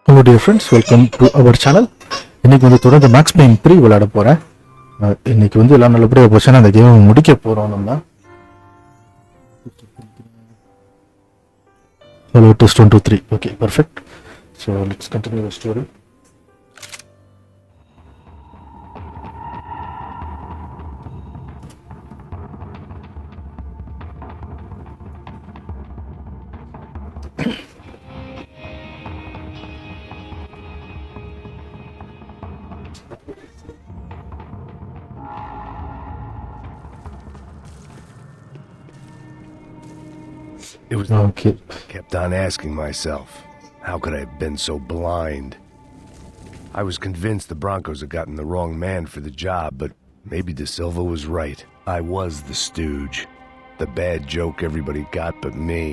Hello dear friends, welcome to our channel. இன்னைக்கு வந்து தொடர்ந்து மேக்ஸ் பெயின் 3 விளையாட போறேன். இன்னைக்கு வந்து எல்லாம் நல்லபடியாக போச்சுன்னா அந்த கேம் முடிக்க போறோம் நம்ம. Hello test 1 2 3. Okay, perfect. So let's continue the story. It was Okay. I kept on asking myself, how could I have been so blind? I was convinced the Broncos had gotten the wrong man for the job, but maybe De Silva was right. I was the stooge. The bad joke everybody got but me.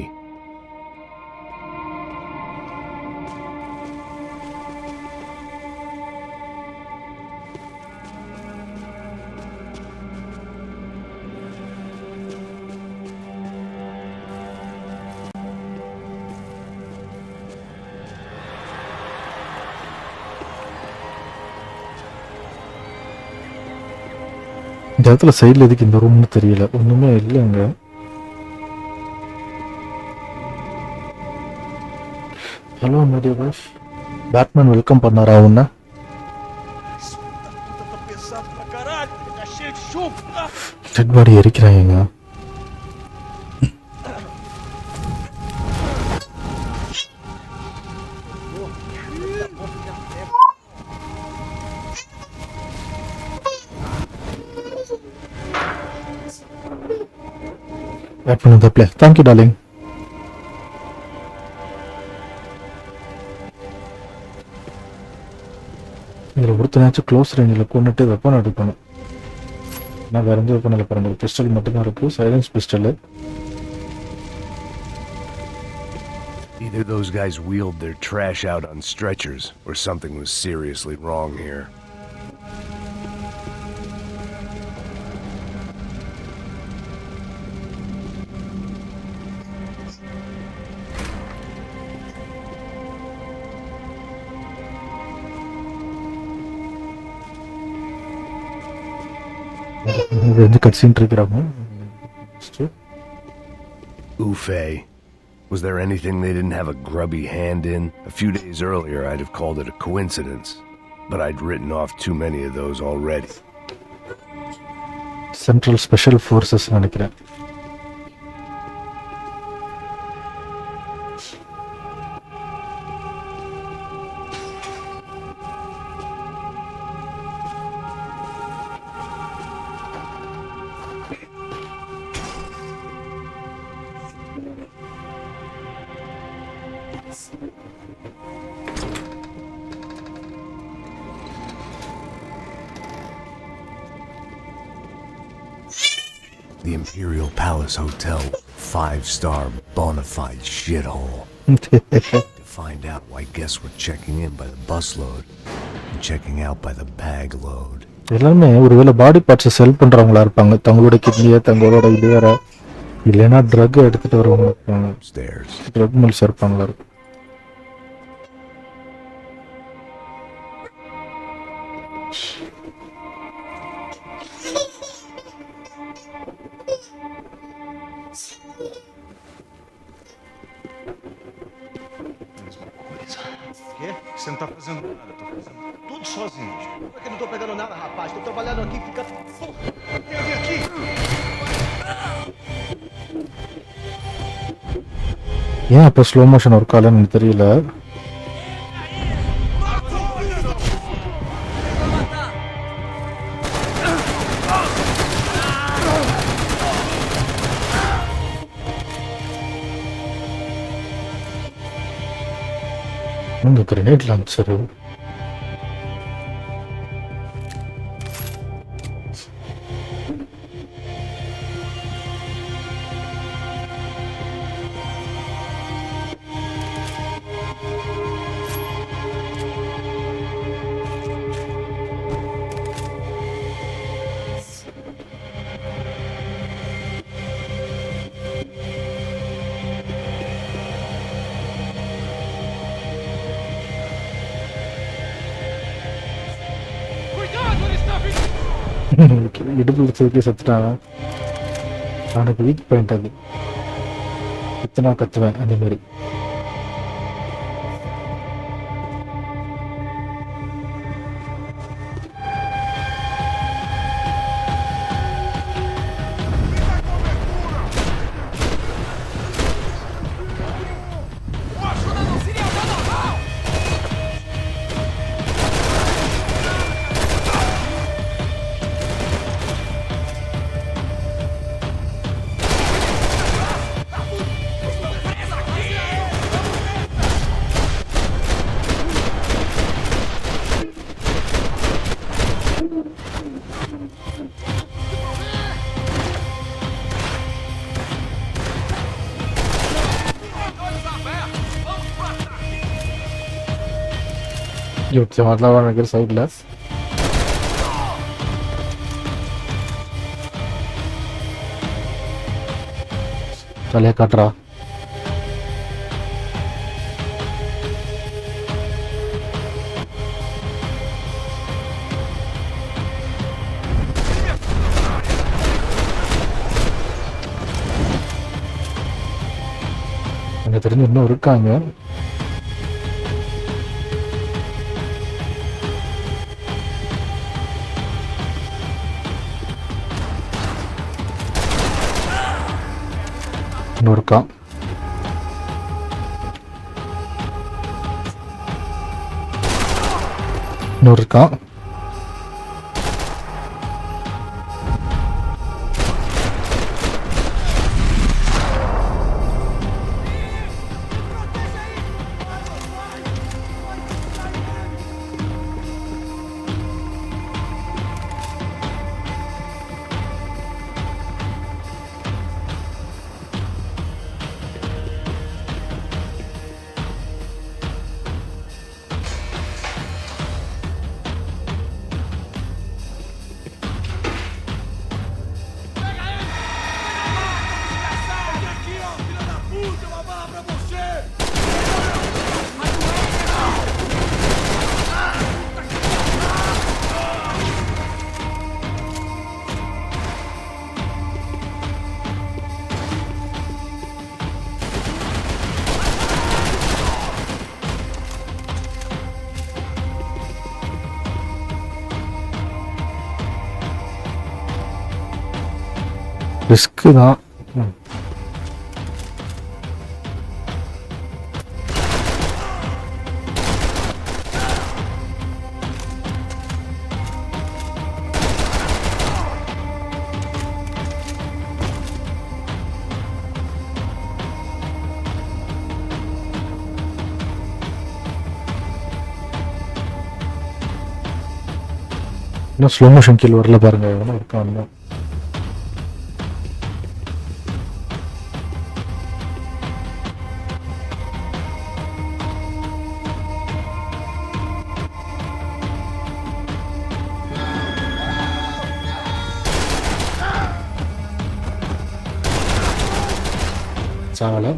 இந்த இடத்துல சைடில் எதுக்கு இந்த ரூம்னு தெரியல, ஒன்றுமே இல்லைங்க. Hello media boys, Batman welcome பண்ணாரா உன்ன? டெட் பாடி எரிக்கிறாங்க. Batman in the play. Thank you, darling. இதில் ஒருத்தனாச்சும் க்ளோஸ் ரேஞ்சில் கொண்டுட்டு வெப்பன் எடுக்கணும். நான் வேற எந்த வெப்பன் இல்லை பாருங்க, பிஸ்டல் மட்டும்தான் இருக்குது, silence pistol. Either those guys wheeled their trash out on stretchers, or something was seriously wrong here. இது வந்து கட்சின்னு இருக்கிறாங்க. Ufe. Was there anything they didn't have a grubby hand in? A few days earlier I'd have called it a coincidence, but I'd written off too many of those already. Central special forces நினைக்கிறேன். The Imperial Palace Hotel, 5-star bona fide shithole. To find out why guests were checking in by the busload and checking out by the bag load. எல்லாருமே ஒருவேளை பாடி பார்ட்ஸை செல் பண்ணுறவங்களா இருப்பாங்க, தங்களோட கிட்னியை தங்களோட இது வேற, இல்லைன்னா ட்ரக் எடுத்துகிட்டு வரவங்க இருப்பாங்க, ட்ரக் மில்ஸ் இருப்பாங்களா இருக்கும். Você não tá fazendo nada, tô fazendo tudo sozinho. Como é que eu não tô pegando nada, rapaz? Tô trabalhando aqui, fica... Porra, tem alguém aqui? ஏன் அப்போ ஸ்லோ மோஷன் ஒர்க் ஆகலன்னு எனக்கு தெரியல. இந்த கிரனேட் லான்ச்சரு இடுப்பு வச்சதுக்கே செத்துட்டாங்க. அவனுக்கு வீக் பாயிண்ட் அது. எத்தனை கத்துவேன் அந்த மாதிரி. Se matlaban aquel side தலையை காட்டுறா. எனக்கு தெரிஞ்சு இன்னும் இருக்காங்க. இன்னும் இருக்கான். இன்னும் இருக்கான். ரிஸ்க்கு தான். இன்னும் ஸ்லோ மோஷன் கீழ் வரல பாருங்க. எவனோ இருக்கான். சாகல.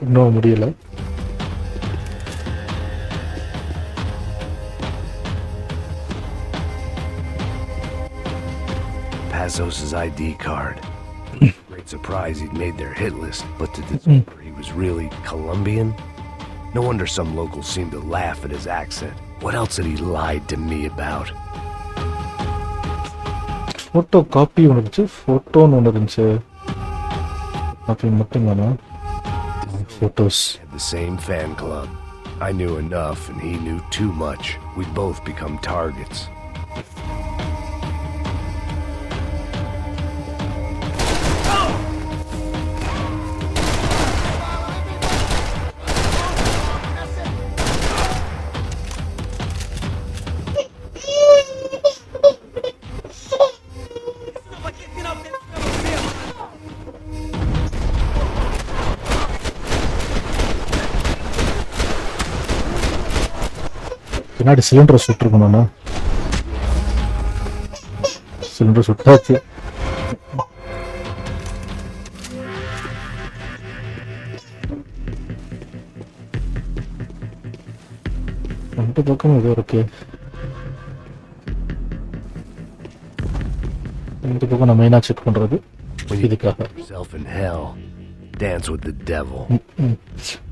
இன்னும் முடியல. Pazos' ID card. Great surprise he'd made their hit list, but to discover he was really Colombian? No wonder some locals seemed to laugh at his accent. What else had he lied to me about? Photo copy ஒன்று இருந்துச்சு. ஃபோட்டோன்னு ஒன்று இருந்துச்சு. Copy மட்டும் தானே? Photos. The same fan club. I knew enough and he knew too much. We'd both become targets. பின்னாடி cylinder சுட்டுருக்கணும்ண்ணா. Cylinder சுட்டாச்சு. ரெண்டு பக்கம் இது இருக்கு. இந்த பக்கம் நான் மெயினாக செக் பண்ணுறது இதுக்காக. Yourself in hell. Dance with the devil.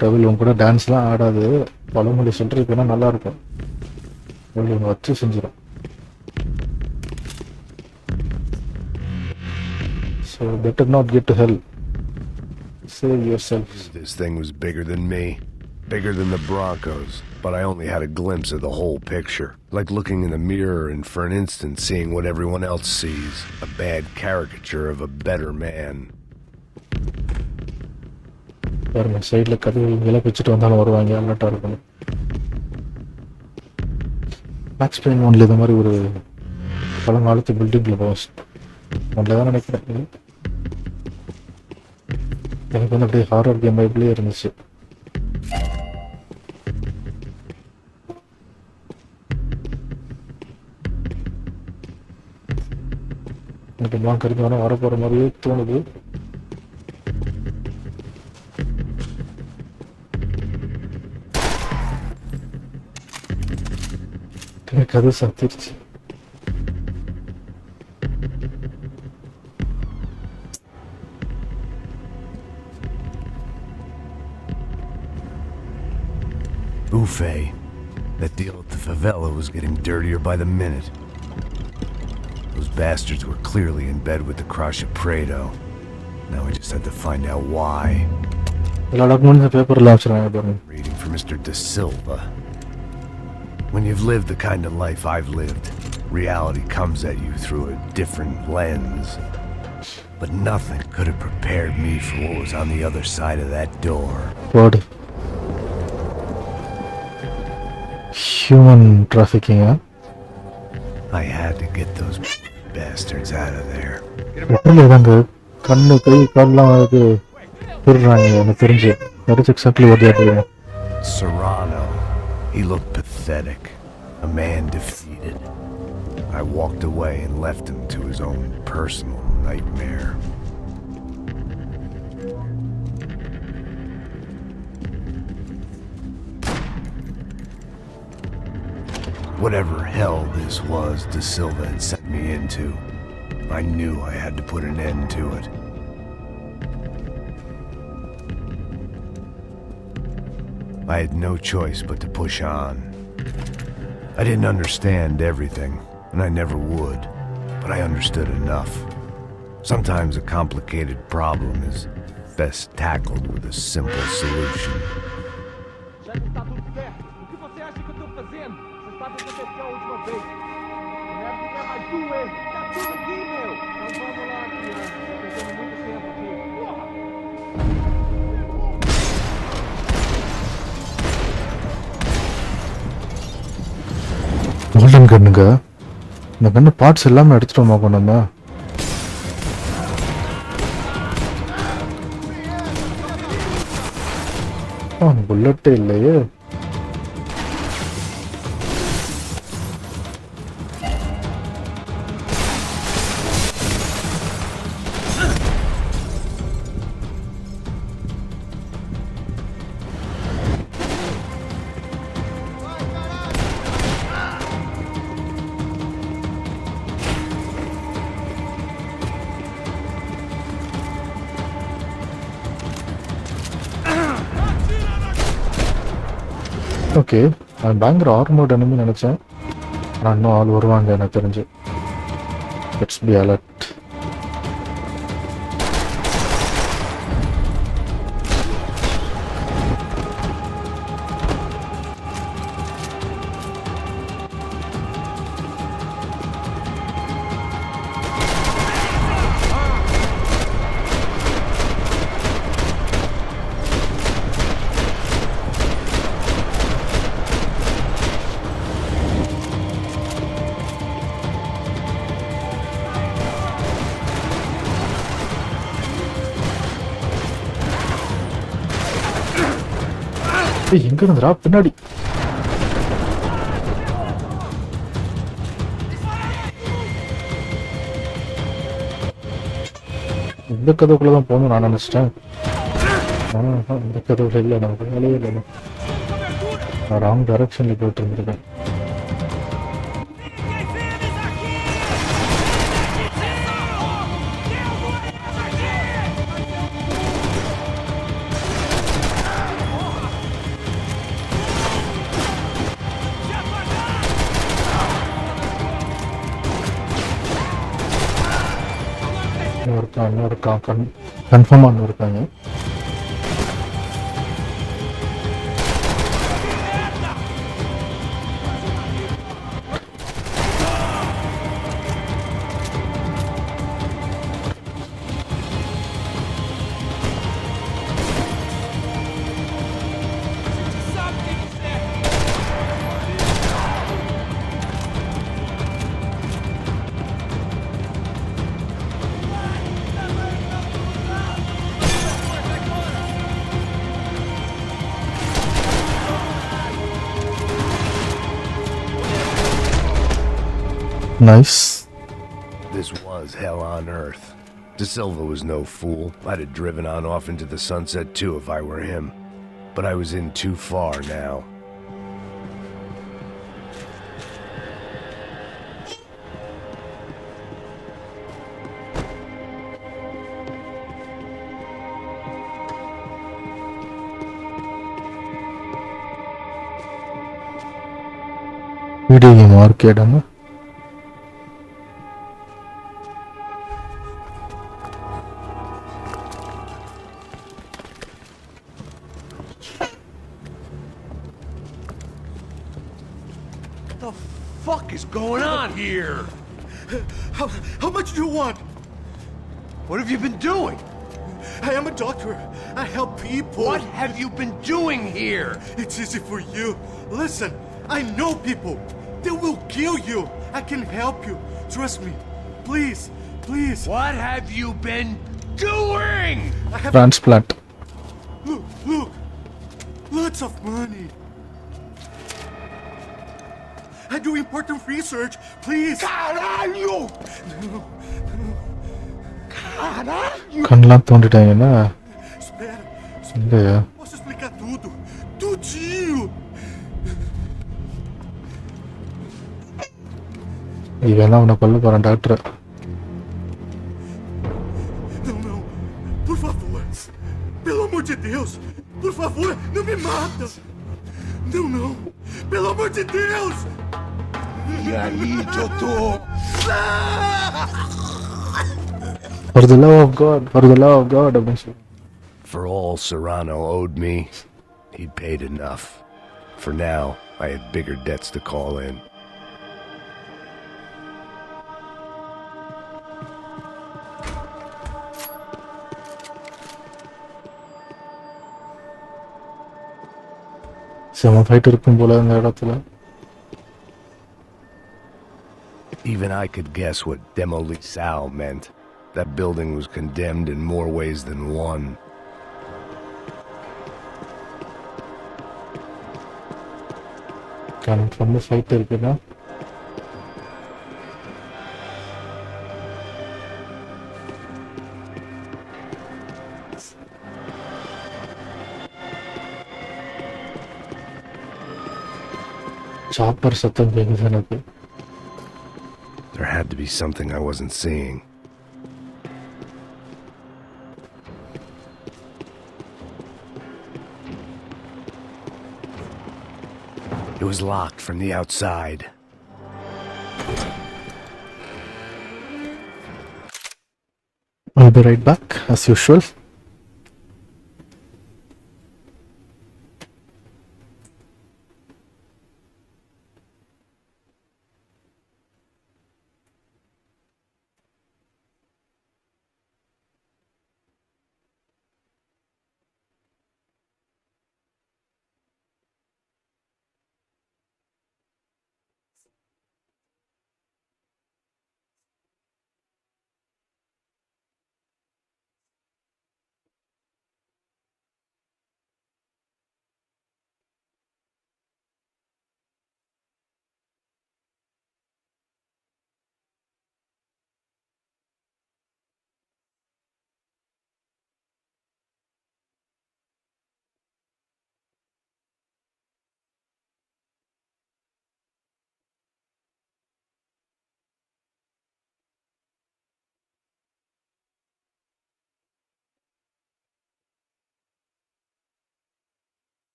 Devil உன் கூட டான்ஸ்லாம் ஆடாது. பழமொழி சொல்கிறதுக்கு வேணால் நல்லாயிருக்கும். ஒன்று வச்சு செஞ்சிடும். So better not get to hell. Save yourself. This thing was bigger than me. Bigger than the Broncos. But I only had a glimpse of the whole picture. Like looking in the mirror and for an instant seeing what everyone else sees. A bad caricature of a better man. பாருங்க சைடில் கதவு இங்கெல்லாம் வச்சுட்டு வந்தாலும் வருவாங்க. அலர்ட்டாக இருக்கணும். Maths pain ஒன்றில் இது மாதிரி ஒரு பழங்காலத்து பில்டிங்கில் போஸ் ஒன்றில் தான் நினைக்கிறேன். எனக்கு வந்து அப்படியே ஹாரர் கேம் வைப்லேயே இருந்துச்சு. எனக்கு பிளாங்க் வேணால் வரப்போகிற மாதிரியே தோணுது. எனக்கு அது சத்திருச்சு. Buffet. That deal at the favela was getting dirtier by the minute. Those bastards were clearly in bed with the Crush of Prado. Now we just had to find out why. Reading for Mr. De Silva. When you've lived the kind of life I've lived, reality comes at you through a different lens. But nothing could have prepared me for what was on the other side of that door. What? Human trafficking, huh? I had to get those bastards out of there. கண்ணு கை கால்லாம் அது திருடுறாங்க எனக்கு தெரிஞ்சு. That is exactly what they are doing. Serrano. He looked pathetic. A man defeated. I walked away and left him to his own personal nightmare. Whatever hell this was De Silva had sent me into, I knew I had to put an end to it. I had no choice but to push on. I didn't understand everything, and I never would, but I understood enough. Sometimes a complicated problem is best tackled with a simple solution. Golden கண்ணுங்க. இந்த கண்ணு parts எல்லாமே எடுத்துட்டோமா கொண்டு வந்தா? புல்லட்டே இல்லையே. Okay, நான் பயங்கர armoured enemy நினச்சேன். ஆனால் இன்னும் ஆள் வருவாங்க எனக்கு தெரிஞ்சு. Let's be alert. எங்க இருந்துடா பின்னாடி? இந்த கதவுக்குள்ளதான் போகணும் நான் நினைச்சிட்டேன். இந்த கதவுல இல்லை, நமக்கு வேலையே இல்லை. ராங் டைரக்ஷனில் போயிட்டு இருந்திருக்கேன். இன்னொருக்கான் கன்ஃபார்மாக இருக்காங்க. Nice. This was hell on earth. De Silva was no fool. I'd have driven on off into the sunset too if I were him. But I was in too far now. Video game ஆர்கேடாங்க. What the fuck is going on here? How much do you want? What have you been doing? I am a doctor. I help people. What have you been doing here? It's easy for you. Listen, I know people. They will kill you. I can help you. Trust me. Please, please. What have you been doing? Transplant. Look. Lots of money. I do important research. Please. Caralho! Caralho! கண்ணெலாம் தோண்டிட்டாங்கன்னா Espera. இல்லையா? Posso explicar tudo. Tudinho. இவெல்லாம் அவனை கொல்ல போகிறான் doctor. Não. Por favor. Pelo amor de Deus. Por favor, não me mata. Não. Pelo amor de Deus. E aí, doutor? For the love of God, அப்படின்னு சொல்லி. For all Serrano owed me, he'd paid enough. For now, I had bigger debts to call in. செம fight இருக்கும் போல அந்த இடத்துல. Even I could guess what demolisal meant. That building was condemned in more ways than one. கன்ஃபார்மாக fight இருக்குன்னா chopper சத்தம் கேட்குது எனக்கு. There had to be something I wasn't seeing. It was locked from the outside. I'll be right back, as usual.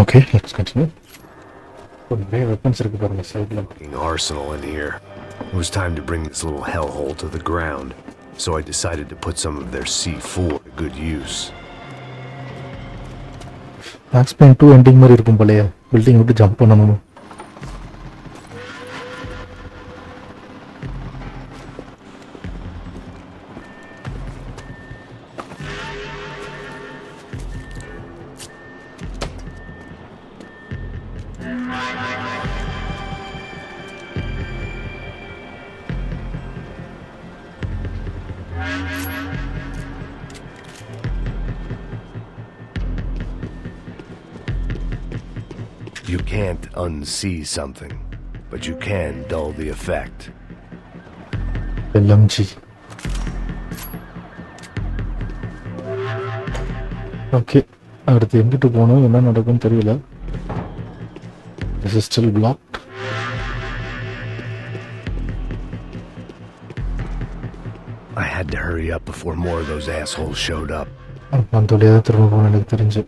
Okay, let's continue. நிறைய weapons இருக்கு பாருங்க சைடுல. Fucking arsenal in here. It was time to bring this little hellhole to the ground, so I decided to put some of their C4 to good use. Max Payne 2 ending மாதிரி இருக்கும் போலயே. Building விட்டு jump பண்ணணும். You can't unsee something, but you can dull the effect. LMG. Okay, அடுத்து எங்கிட்டு போகணும் என்ன நடக்கும்னு தெரியல. This is still blocked. I had to hurry up before more of those assholes showed up. அந்த வழியாக தான் திரும்ப போகணும் எனக்கு தெரிஞ்சு.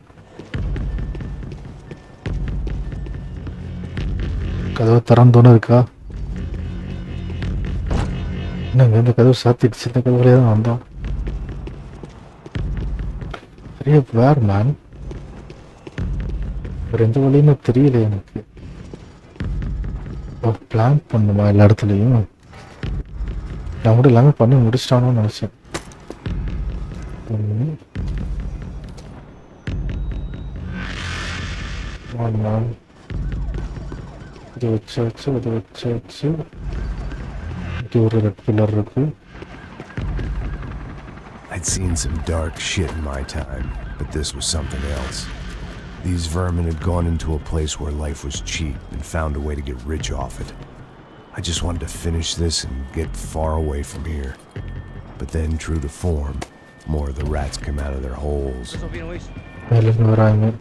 கதவு திறந்தோன்னு இருக்கா? என்னங்க இந்த கதவு சாத்திடுச்சு. இந்த கதவுலேயே தான் வந்தோம். சரியா வேர் மேன் வேறு எந்த வழியுமே தெரியல எனக்கு. பிளான் பண்ணுமா எல்லா இடத்துலையும்? நான் கூட எல்லாமே பண்ணி முடிச்சிட்டானோன்னு நினச்சேன். இது வச்சு இங்கே ஒரு ரெட் பில்லர் இருக்கு. I'd seen some dark shit in my time, but this was something else. These vermin had gone into a place where life was cheap and found a way to get rich off it. I just wanted to finish this and get far away from here. But then, true to form, more of the rats came out of their holes. மேலேருந்து வராங்க.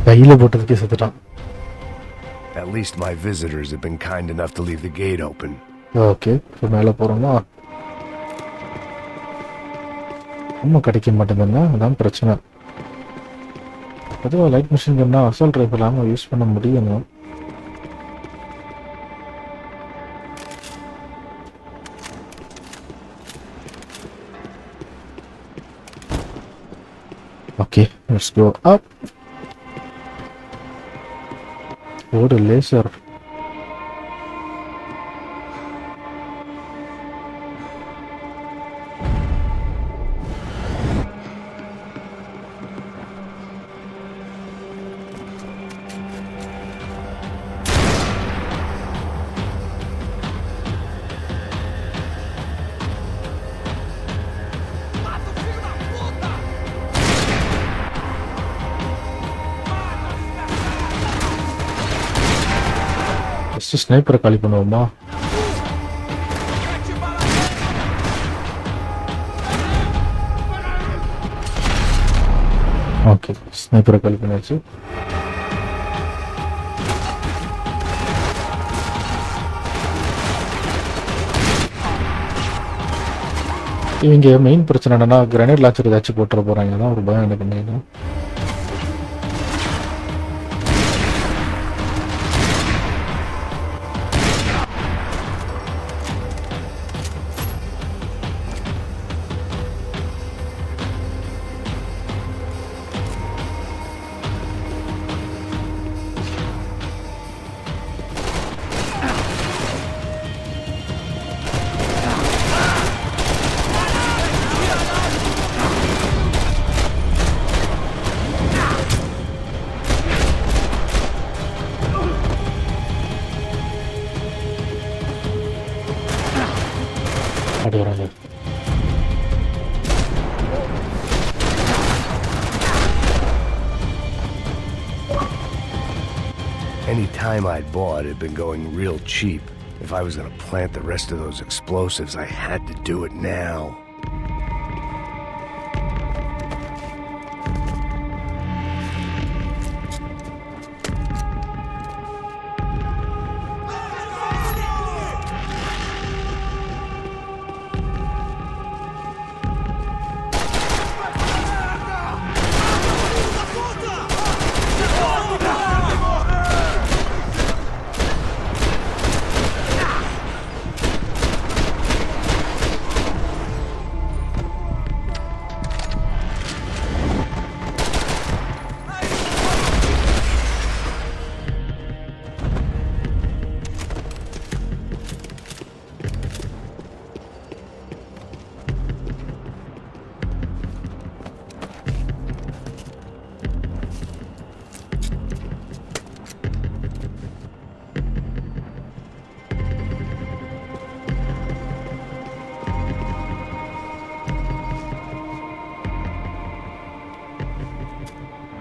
கையில் போட்டதுக்கே செத்துட்டான். At least my visitors have been kind enough to leave the gate open. Okay, இப்போ மேலே போகிறோமா? ஒன்றும் கிடைக்க மாட்டேங்குதுன்னா அதான் பிரச்சனை. அதுவும் லைட் மிஷின் கன்னா அசால்ட் ரைஃபிள் இல்லாமல் யூஸ் பண்ண முடியணும். ஓகே, லெட்ஸ் கோ அப். ஒரு லேசர். ஸ்னைப்பரை காலி பண்ணுவோமா? ஓகே, ஸ்னைப்பரை காலி பண்ணியாச்சு. இவங்க மெயின் பிரச்சனை என்னன்னா கிரனேட் லான்ச்சர் ஏதாச்சும் போட்டுற போறாங்க. தான் ஒரு பயம் எனக்கு மெயினா. அப்படி வராங்க. Any time I'd bought had been going real cheap. If I was gonna plant the rest of those explosives, I had to do it now.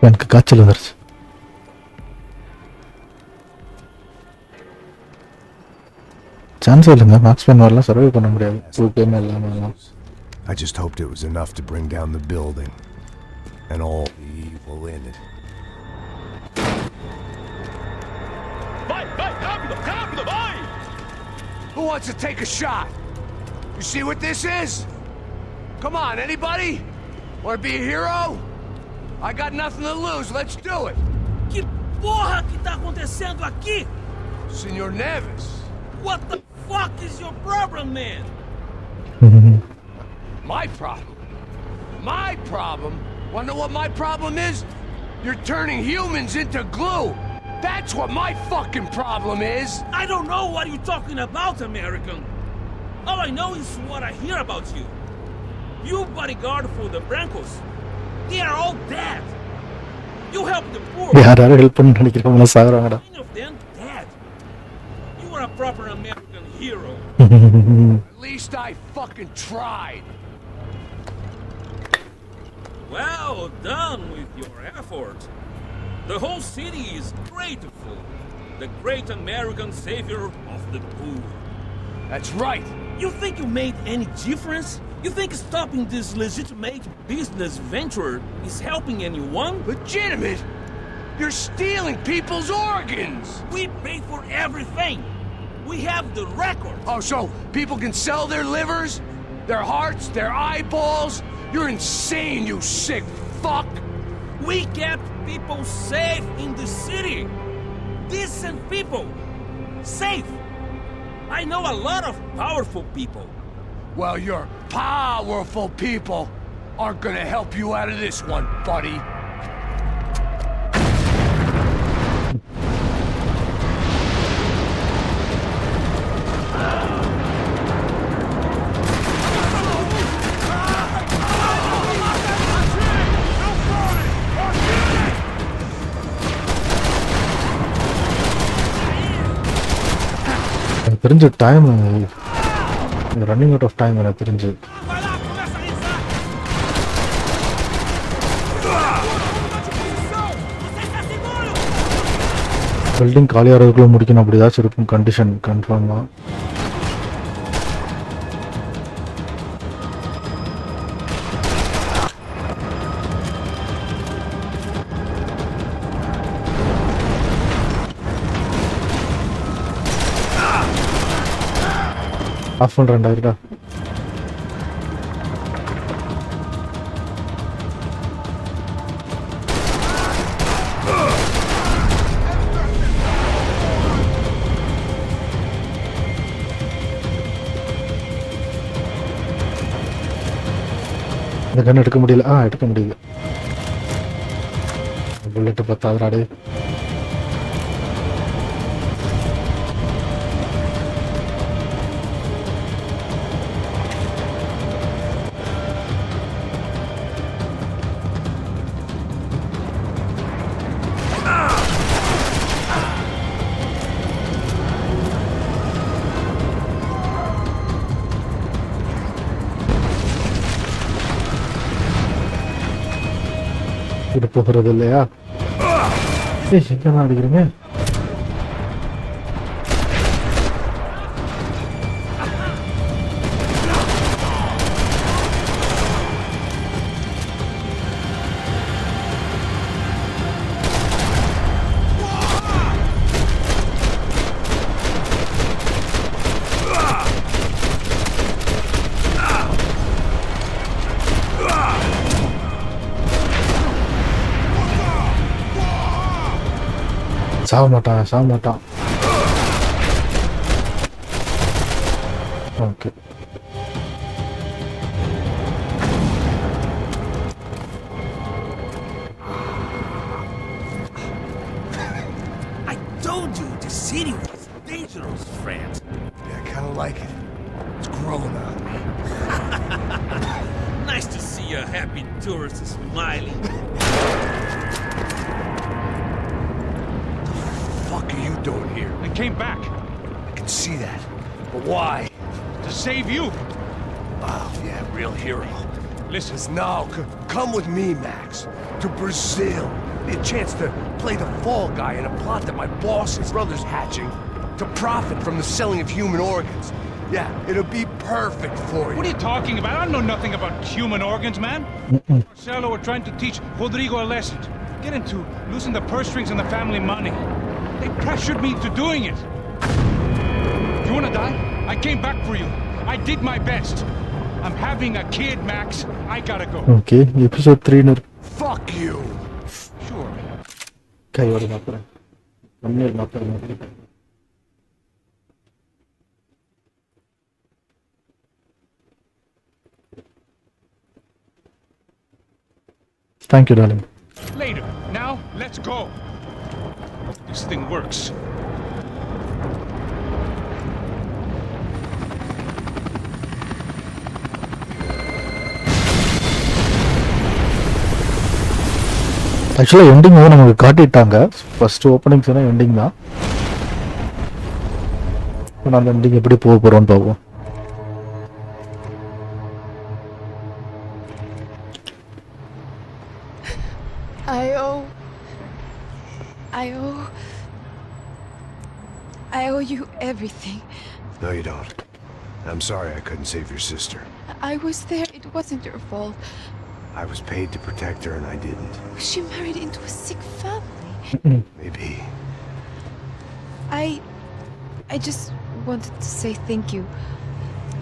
எனக்கு காய்ச்சல் வந்துருச்சு. சான்ஸே இல்லைங்க. மேக்ஸ் பென் வரலாம் சர்வை பண்ண முடியாது. ஃபுல் கேம் எல்லாம். I just hoped it was enough to bring down the building and all the evil in it. Vai, rápido, vai! Who wants to take a shot? You see what this is? Come on, anybody? Want to be a hero? I got nothing to lose. Let's do it. Que porra que tá acontecendo aqui? Senor Neves. What the fuck is your problem, man? My problem? My problem? Wanna know what my problem is? You're turning humans into glue. That's what my fucking problem is. I don't know what you're talking about, American. All I know is what I hear about you. You bodyguard for the Brancos. They are all dead. You help the poor. யாராவது help பண்ண நினைக்கிறவங்க சாகுறாங்கடா. Many of them dead. You are a proper American hero. At least I fucking tried. Well done with your effort. The whole city is grateful. The great American savior of the poor. That's right. You think you made any difference? You think stopping this legitimate business venture is helping anyone? Legitimate? You're stealing people's organs! We pay for everything! We have the record! Oh, so people can sell their livers? Their hearts? Their eyeballs? You're insane, you sick fuck! We kept people safe in the city! Decent people! Safe! I know a lot of powerful people. Well, your powerful people aren't gonna help you out of this one, buddy. எனக்கு தெரிஞ்ச time running out of time எனக்கு தெரிஞ்சு. Vai lá, começa a rizar! Você está seguro! Building காலியாகிறதுக்குள்ள முடிக்கணும். அப்படி ஏதாச்சும் இருக்கும் condition கன்ஃபார்மாக. ஆஃப் பண்ணுறேன்டா இருக்கா. இந்த கன் எடுக்க முடியல. எடுக்க முடியுது. புல்லட்டு பத்தாதுராடே. இது போகிறது இல்லையா? எங்க அடிக்கிறீங்க? சாக மாட்டான். Okay. I told you the city was dangerous, friend. Yeah, I kind of like it. It's growing on me. Nice to see a happy tourist smiling. What the fuck are you doing here? I came back I can see that. But why? to save you. Oh, yeah, real hero. Listen, Now, come with me, Max. To Brazil. Be a chance to play the fall guy in a plot that my boss's brother's hatching to profit from the selling of human organs. Yeah, it'll be perfect for you. what are you talking about? I know nothing about human organs, man. Marcelo were trying to teach Rodrigo a lesson. Get into losing the purse strings and the family money. They pressured me into doing it. You wanna die? I came back for you. I did my best. I'm having a kid, Max. I gotta go. Okay episode 3 Fuck you. Sure. கையோட மாத்திரம் கம்மியாக மாத்திரம். Thank you darling. Later. Now, let's go. This thing works. ஆக்சுவலாக ending வந்து நமக்கு காட்டிட்டாங்க. First opening சொன்னால் ending தான். இப்போ நான் அந்த எண்டிங் எப்படி போக போகிறோன்னு பார்ப்போம். I owe you everything. No, you don't. I'm sorry I couldn't save your sister. I was there. It wasn't your fault. I was paid to protect her and I didn't. She married into a sick family. Maybe. I just wanted to say thank you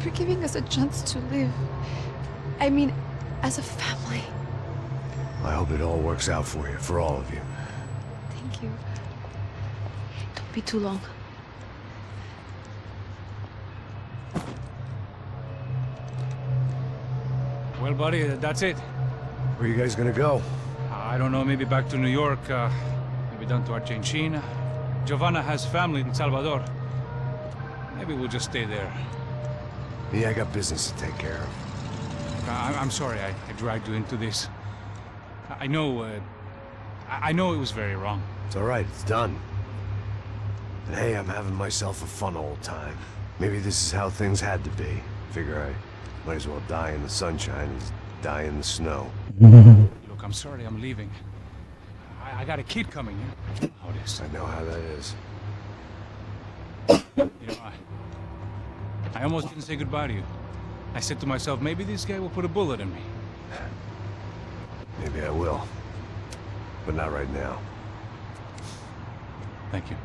for giving us a chance to live. I mean, as a family. I hope it all works out for you, for all of you. Thank you. Don't be too long. Well, buddy, that's it. Where are you guys gonna go? I don't know, maybe back to New York, maybe down to Argentina. Giovanna has family in Salvador. Maybe we'll just stay there. Yeah, I got business to take care of. I'm sorry I dragged you into this. I know, I know it was very wrong. It's all right, it's done. And hey, I'm having myself a fun old time. Maybe this is how things had to be. Figure I might as well die in the sunshine as die in the snow. Look, I'm sorry I'm leaving. I got a kid coming, you know how it is. I know how that is. You know, I almost didn't say goodbye to you. I said to myself, maybe this guy will put a bullet in me. Maybe I will. But not right now. Thank you.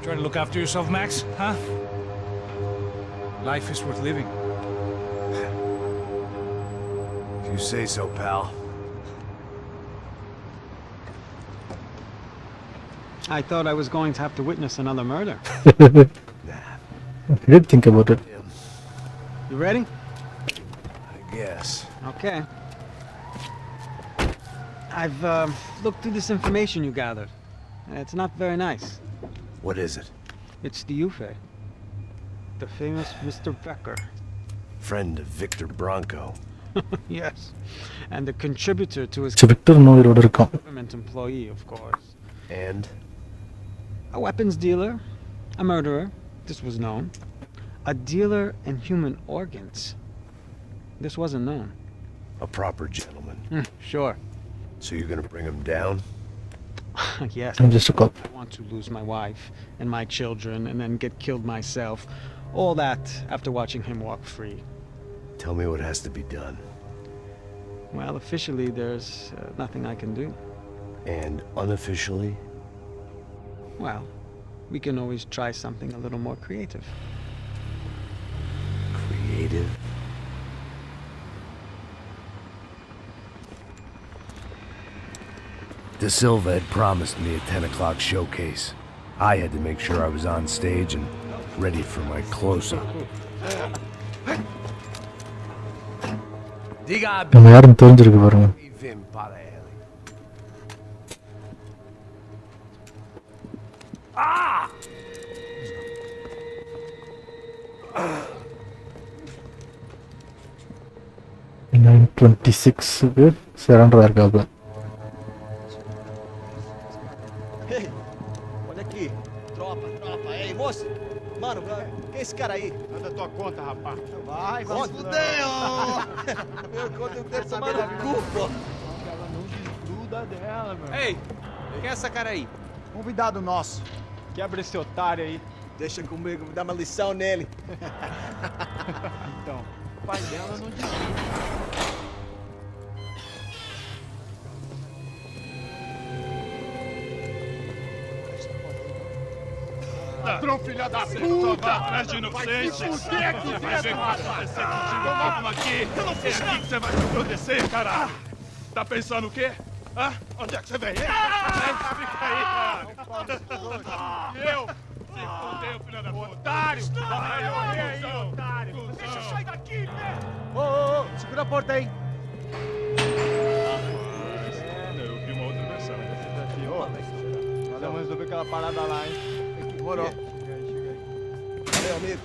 Try to look after yourself, Max, huh? Life is worth living. If you say so, pal. I thought I was going to have to witness another murder. I did think about it. You ready? I guess. Okay. I've looked through this information you gathered. It's not very nice. What is it? It's the Ufe. The famous Mr. Becker. Friend of Victor Bronco. Yes. And a contributor to his Victor நோயோட இருக்கான். government employee, of course. And? A weapons dealer. A murderer. This was known. A dealer in human organs. This wasn't known. A proper gentleman. Sure. So you're gonna bring him down? Yes. I'm just a cop. I want to lose my wife and my children and then get killed myself. All that after watching him walk free. Tell me what has to be done. Well, officially, there's nothing I can do. And unofficially? Well, we can always try something a little more creative. Creative? De Silva had promised me a 10 o'clock showcase. I had to make sure I was on stage and ready for my close-up. Diga நம்ம யாருன்னு தெரிஞ்சிருக்கு பாருங்க. vim para ele. Ah! 926 சரண்டரா இருக்காப்ல. Ei, olha aqui. Tropa. Ei, moço. Mano, quem é esse cara aí? Manda tua conta, rapaz. Vai se fuder, ó. Meu conta eu quero saber da culpa. Ela não desgruda dela, meu. Ei, quem é essa cara aí? Convidado nosso. Quebra esse otário aí. Deixa comigo, vou dar uma lição nele. Então, o pai dela não desgruda. Ladrão, filha da puta! Vai atrás de inocente! Vai ver como vai ser contigo mesmo aqui! É aqui que você vai se proteger, cara! Tá pensando o quê? Hã? Onde é que você vem? Fica aí, cara! Eu? Se fudeu, filha da puta! Otário! Vai morrer aí, otário! Deixa eu sair daqui, velho! Ô, segura a porta aí. Eu vi uma outra versão. Vamos resolver aquela parada lá, hein? Morou. Valeu, amigo.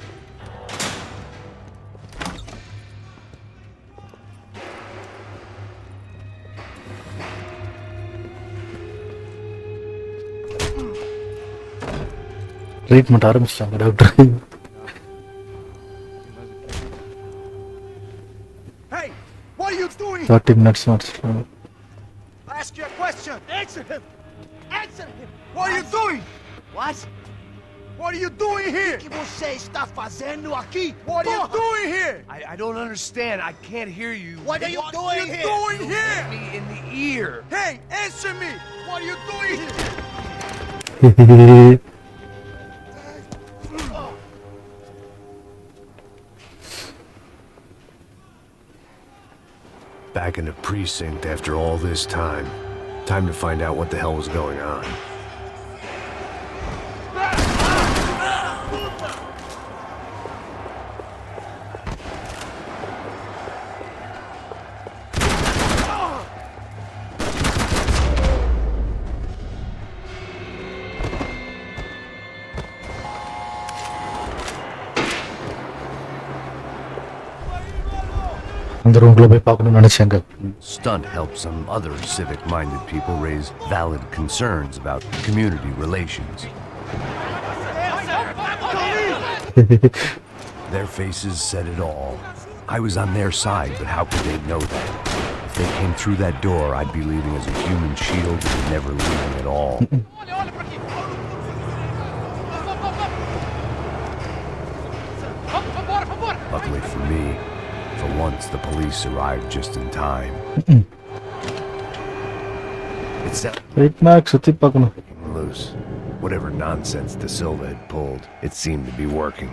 Treatment ஆரம்பிச்சிட்டாங்க doctor. Hey, what are you doing? 30 minutes முடிச்சிட்டாங்க. I ask you a question. Answer him. Answer him. What are you doing? What? What are you doing here? O que você está fazendo aqui? What are you doing here? I don't understand. I can't hear you. What are you doing here? Hit me in the ear. Hey, answer me. What are you doing here? Back in the precinct after all this time. Time to find out what the hell was going on. அந்த ரூம்ல போய் பார்க்கணும்னு நினைச்சேங்க. Stunt helped some other civic-minded people raise valid concerns about community relations. Their faces said it all. I was on their side, but how could they know that? If they came through that door, I'd be leaving as a human shield and never leaving at all. Luckily for me, for once the police arrived just in time. It's that right make சுத்தி பார்க்கணும். loose. Whatever nonsense De Silva had pulled, it seemed to be working.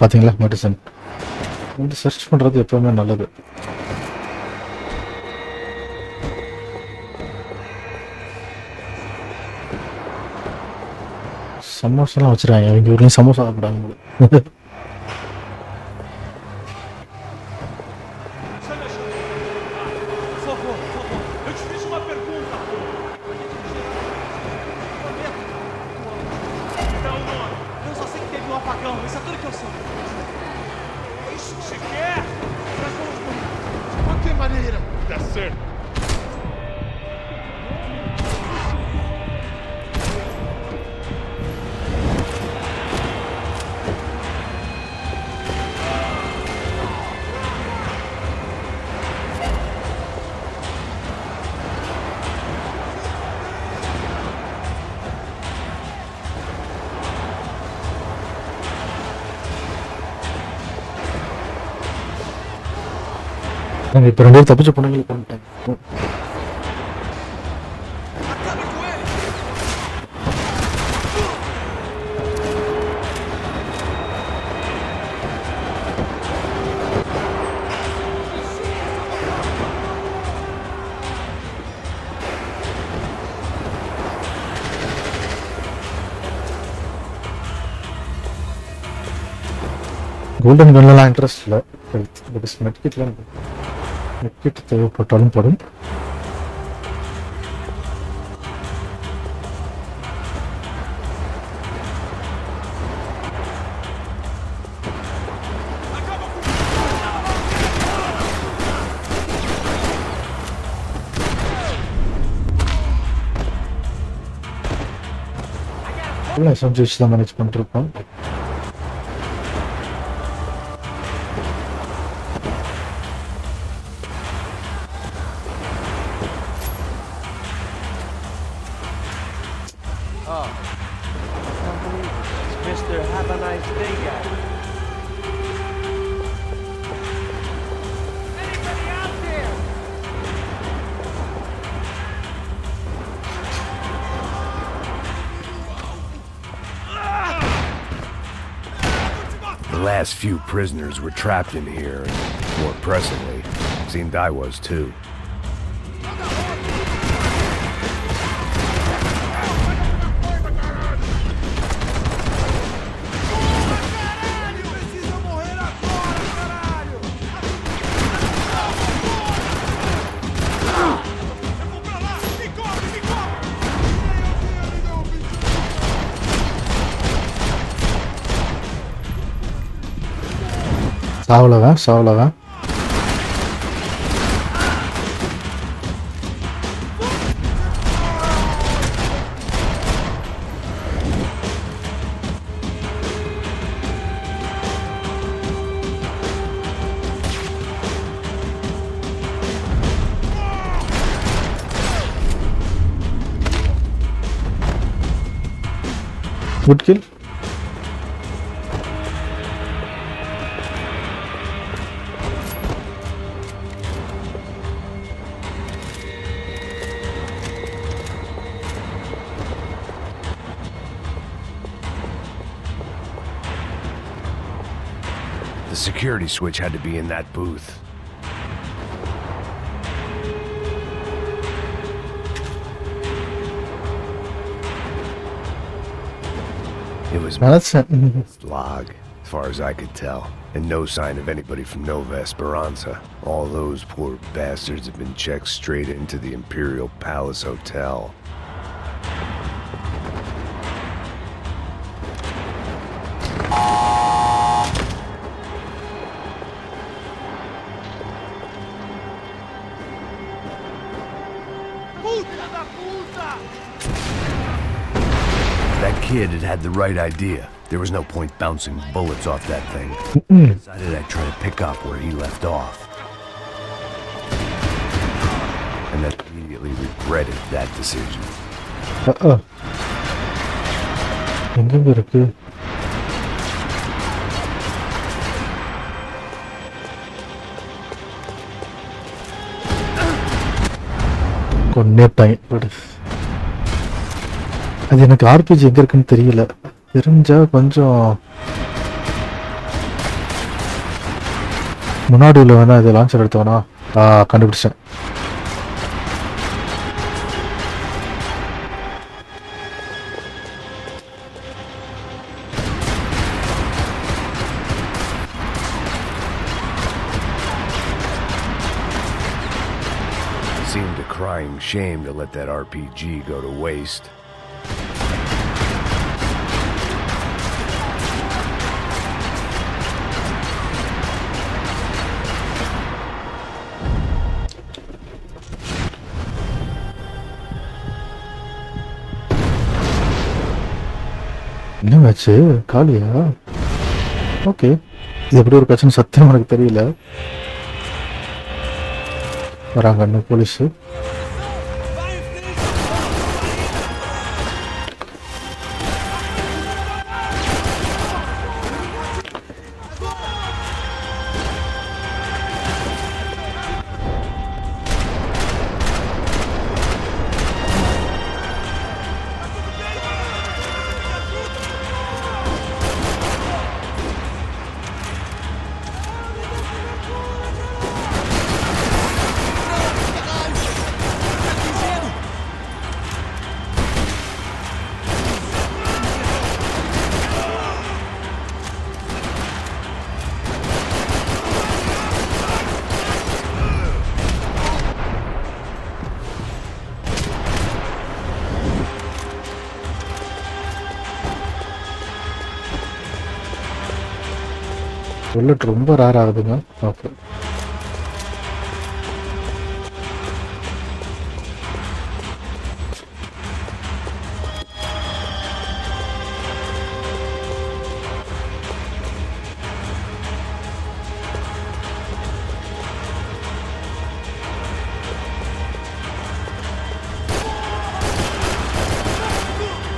பாத்தீங்களா medicine. வந்து search பண்றது எப்பவுமே நல்லது. சமோசாலாம் வச்சிருக்காங்க. எங்க ஊர்லயும் samosa சாப்பிடாங்க. Eu te fiz uma pergunta. Então, nome. Eu só sei que teve um apagão. Isso é tudo que eu sei. É isso que você quer? Nós vamos morrer. De qualquer maneira. Tá certo. நாங்க இப்ப 2 பேரும் தப்பிச்சு போனவங்க பண்ணிட்டாங்க. Golden கன்லாம் interest இல்லை. மெட்கிட்லாம் medkit தேவைப்பட்டாலும் படும். SMG வச்சு தான் மேனேஜ் பண்ணிருக்கோம். Mr. Have a nice day, guy. Anybody out there? The last few prisoners were trapped in here, and more pressingly, seemed I was too. சாவலவன் good kill. The security switch had to be in that booth. It was log, as far as I could tell, and no sign of anybody from Nova Esperanza. All those poor bastards have been checked straight into the Imperial Palace Hotel. That kid had the right idea. There was no point bouncing bullets off that thing. I decided I'd try to pick up where he left off. And then immediately regretted that decision. எங்க இருக்கு? கொன்னேட்டாய். அது எனக்கு RPG எங்க இருக்குன்னு தெரியல. தெரிஞ்சா கொஞ்சம் முன்னாடி உள்ள வேணா இது லான்ச்சர் எடுத்தவனா கண்டுபிடிச்சேன். It seemed a crying shame to let that RPG go to waste. என்னவாச்சு? காலியா? ஓகே, இது எப்படி ஒரு பிரச்சனை சத்தியம் எனக்கு தெரியல. வராங்க இன்னும் போலீஸு. புல்லட் ரொம்ப ரேர் ஆகுதுங்க. ஓகே.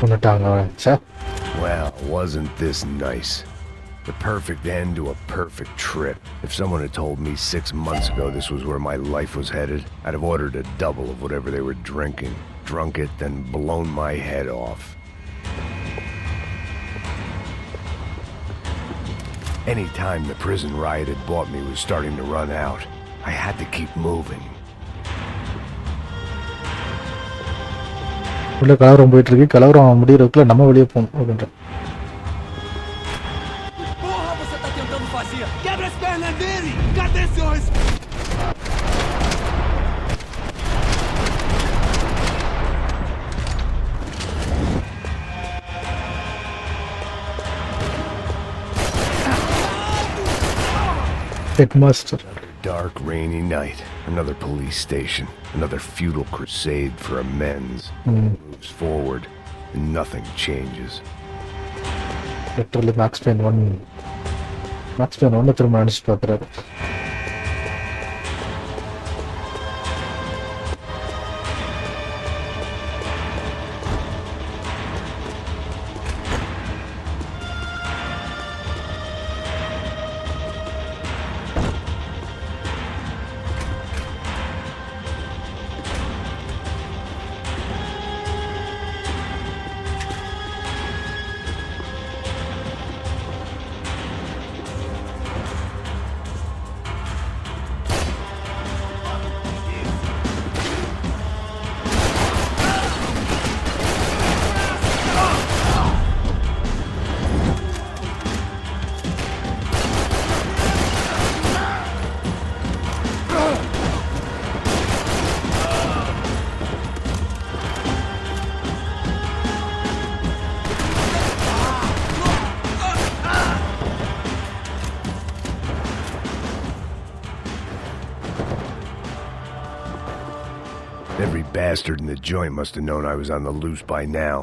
கொண்டுட்டாங்க. சே. Well, wasn't this nice? The perfect end to a perfect trip. If someone had told me 6 months ago this was where my life was headed, I'd have ordered a double of whatever they were drinking, drunk it, then blown my head off. Any time the prison riot had bought me was starting to run out, I had to keep moving. உள்ள கலவரம் போயிட்டு இருக்கு. கலவரம் முடியறதுக்குள்ள நம்ம வெளியே போகணும் அப்படின்ற. Porra, você tá tentando fazer? Quebra as pernas dele! Cadê seus... Headmaster. Dark, rainy night. Another police station. Another futile crusade for amends. Moves forward, and nothing changes. Literally Max Payne 1. Max Payne 1 திரும்ப நினைச்சு பார்க்குறாரு. Every bastard in the joint must have known I was on the loose by now.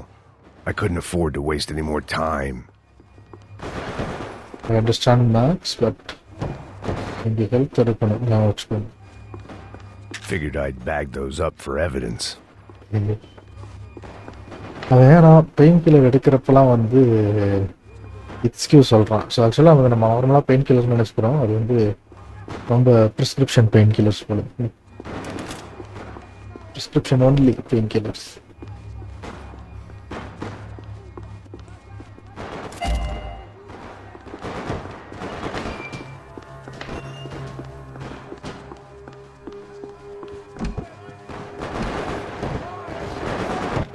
I couldn't afford to waste any more time. I understand Max, but the health இருக்கணும். நான் வச்சுக்கணும். Figured I'd bag those up for evidence. அவன் ஏன்னா pain killer எடுக்கிறப்பெல்லாம் வந்து excuse சொல்கிறான். So ஆக்சுவலாக அவங்க நம்ம நார்மலாக பெயின் கில்லர்ஸ் நினச்சிக்கிறோம். அது வந்து ரொம்ப ப்ரிஸ்கிரிப்ஷன் பெயின் கில்லர்ஸ் போல. Prescription only painkillers.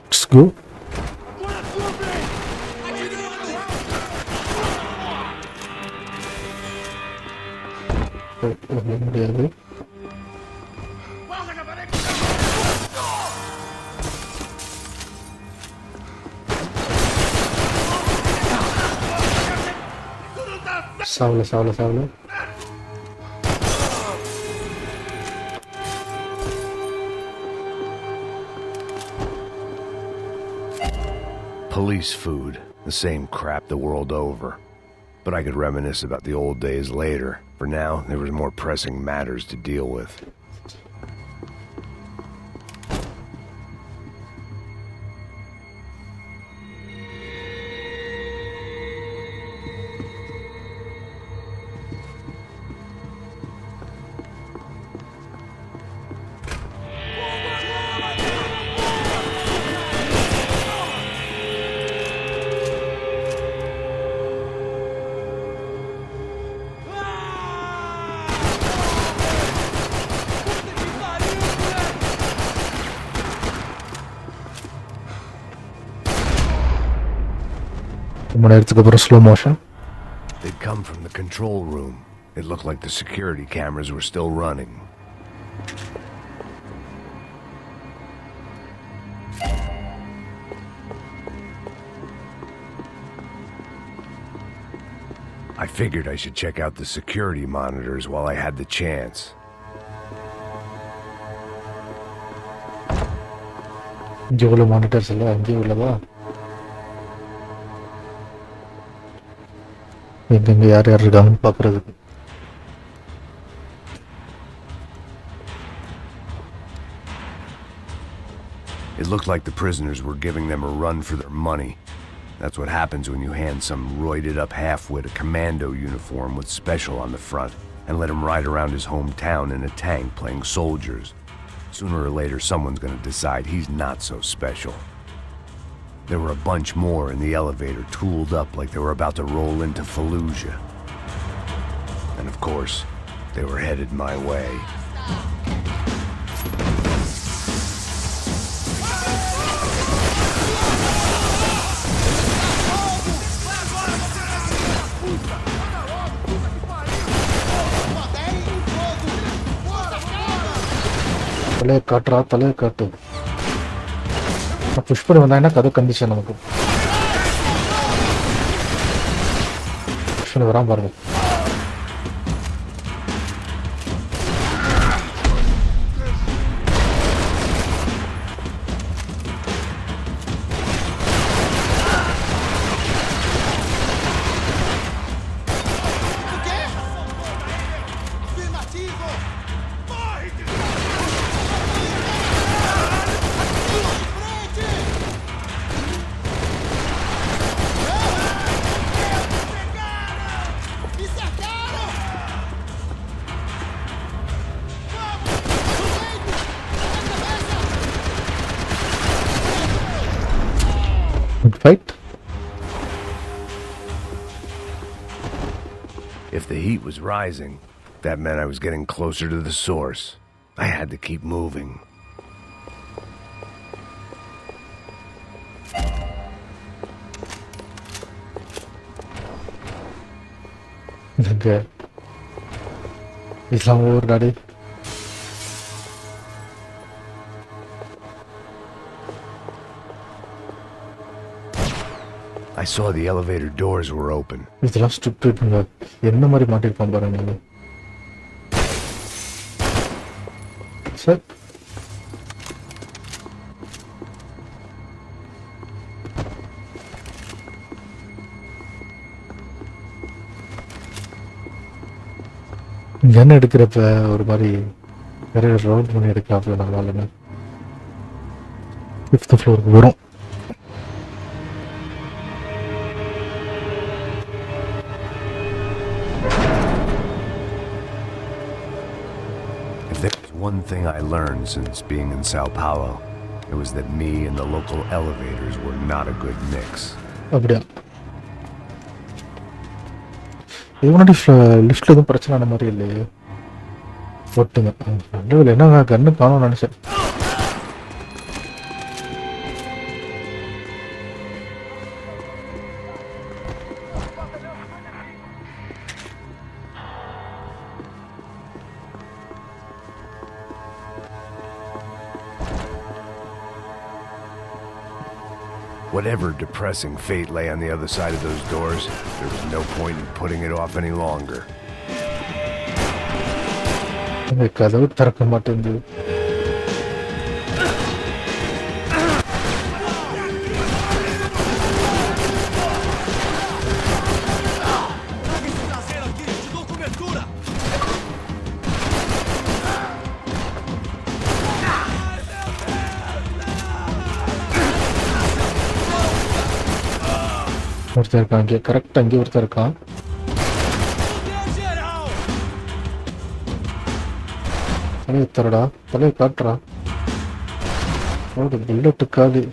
Let's go. முடியாது. சாவல. Police food, the same crap the world over. But I could reminisce about the old days later. For now, there was more pressing matters to deal with. ரொம்ப நேரத்துக்கு அப்புறம் slow motion. They'd come from the control room. It looked like the security cameras were still running. I I figured I should check out the security monitors while I had the chance. இங்கே உள்ள monitors இல்லை அங்கேயே உள்ளதா? எங்கெங்கே யார் யார் இருக்காங்கன்னு பார்க்குறதுக்கு. It looked like the prisoners were giving them a run for their money. That's what happens when you hand some roided-up half-wit a commando uniform with special on the front and let him ride around his hometown in a tank playing soldiers. Sooner or later, someone's gonna decide he's not so special. There were a bunch more in the elevator, tooled up like they were about to roll into Fallujah. And of course, they were headed my way. தலையை காட்டுறா, தலையை காட்டு. Push பண்ணி வந்தாங்கன்னா கதை condition நமக்கு. Push பண்ணி வராம பாருங்க. Fight. If the heat was rising, that meant I was getting closer to the source. I had to keep moving. Okay. Islam over, Daddy. I saw the elevator doors were open. இதெல்லாம் ஸ்டூபிட்ங்க. என்ன மாதிரி மாட்டிருப்பான் பாருங்க நீங்க. Sir கன் எடுக்கிறப்ப ஒரு மாதிரி நிறைய round பண்ணி எடுக்கலாம்ல நம்மளால. 5th ஃப்ளோருக்கு வரும். One thing I learned since being in Sao Paulo, it was that me and the local elevators were not a good mix. அப்படியா? இது முன்னாடி லிஃப்ட்ல எதுவும் பிரச்சனை ஆன மாதிரி இல்லையே. ஒட்டுங்க என்ன கண்ணு காணும்னு நினைச்சேன். Whatever depressing fate lay on the other side of those doors, there was no point in putting it off any longer. கதவு திறக்க மாட்டேங்குது. ஒருத்தர் இருக்கான் இங்கே, கரெக்டாக அங்கே ஒருத்தர் இருக்கான். தலையை தரடா, தலையை காட்டுறா. ஒரு புல்லட்டு காலி.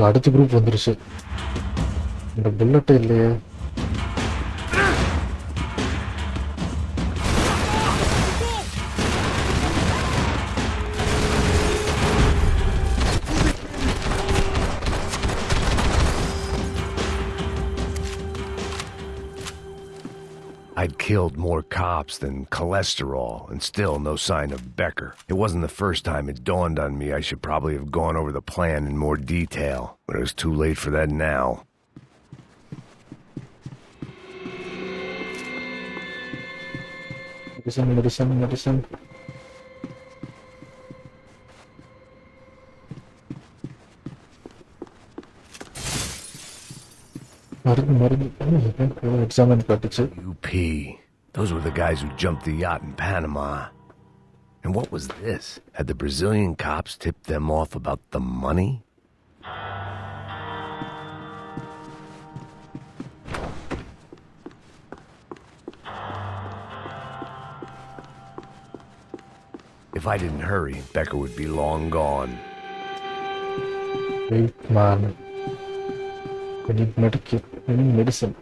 அடுத்த குரூப் வந்துருச்சு. இந்த புல்லட்டே இல்லையே. I'd killed more cops than cholesterol, and still no sign of Becker. It wasn't the first time it dawned on me I should probably have gone over the plan in more detail, but it was too late for that now. Medicine. Examine காட்டுச்சு. UP. Those were the guys who jumped the yacht in Panama. And what was this? Had the Brazilian cops tipped them off about the money? If I didn't hurry, Becker would be long gone. Wait, man. We need medicine. We need medicine.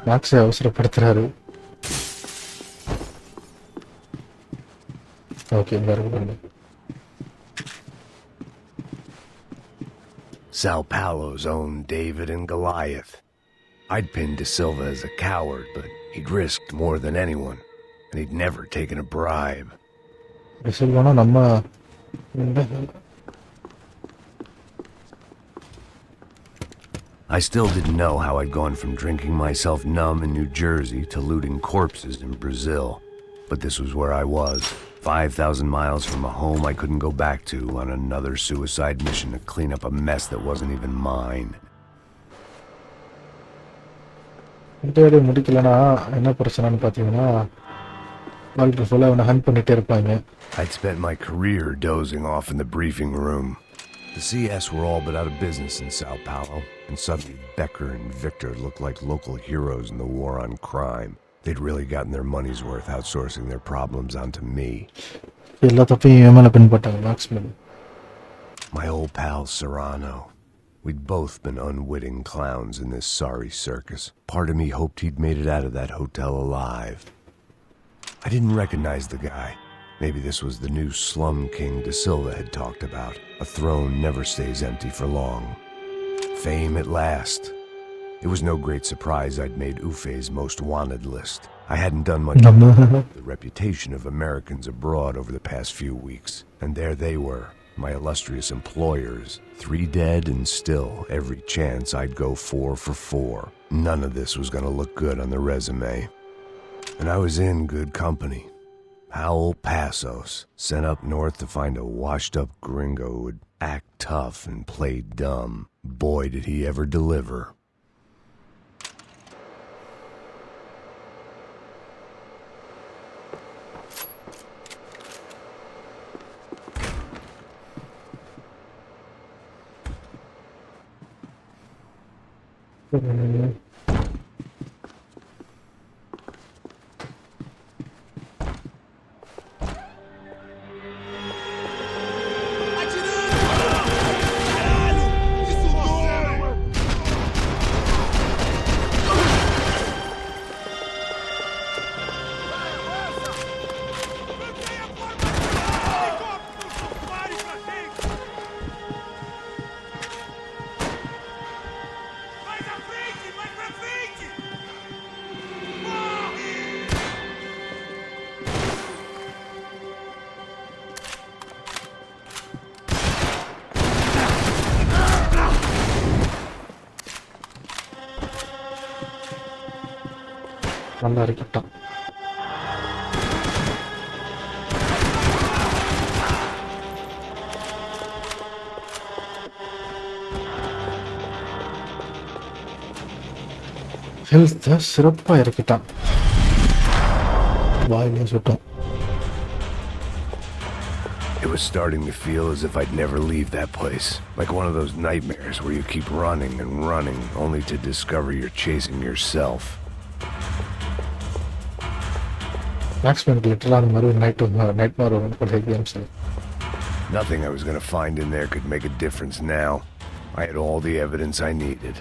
Max அவசரப்படுத்துறாரு. Okay, very good. Sao Paulo's own David and Goliath. I'd pinned De Silva as a coward, but he'd risked more than anyone, and he'd never taken a bribe. சொல்லுவானா நம்ம I still didn't know how I'd gone from drinking myself numb in New Jersey to looting corpses in Brazil. But this was where I was, 5,000 miles from a home I couldn't go back to, on another suicide mission to clean up a mess that wasn't even mine. Interview முடிக்கலனா என்ன பிரச்சனைன்னு பார்த்தீங்கன்னா வாழ்க்கை ஃபுல்லாக அவனை hunt பண்ணிகிட்டே இருப்பாங்க. I'd spent my career dozing off in the briefing room. The CS were all but out of business in Sao Paulo, and suddenly Becker and Victor looked like local heroes in the war on crime. They'd really gotten their money's worth outsourcing their problems onto me. எல்லா தப்பையும் என் மேலே பின் போட்டாங்க மேக்ஸ்மேன். My old pal Serrano. We'd both been unwitting clowns in this sorry circus. Part of me hoped he'd made it out of that hotel alive. I didn't recognize the guy. Maybe this was the new slum king De Silva had talked about. A throne never stays empty for long. Fame at last. It was no great surprise I'd made Ufe's most wanted list. I hadn't done much the reputation of Americans abroad over the past few weeks. And there they were, my illustrious employers. 3 dead and still every chance I'd go 4 for 4. None of this was going to look good on the resume. And I was in good company. Howell Passos, sent up north to find a washed-up gringo who would act tough and play dumb. Boy, did he ever deliver. நல்லா இருக்கட்டும். ஹெல்த்தை சிறப்பாக இறக்கிட்டான். வாயிலே சுட்டோம். It was starting to feel as if I'd never leave that place. Like one of those nightmares where you keep running and running only to discover you're chasing yourself. மேக்ஸ்மேனுக்கு லிட்டரலாக அந்த மாதிரி ஒரு nightmare வரும் போல games. Nothing I was going to find in there could make a difference now. I had all the evidence I needed.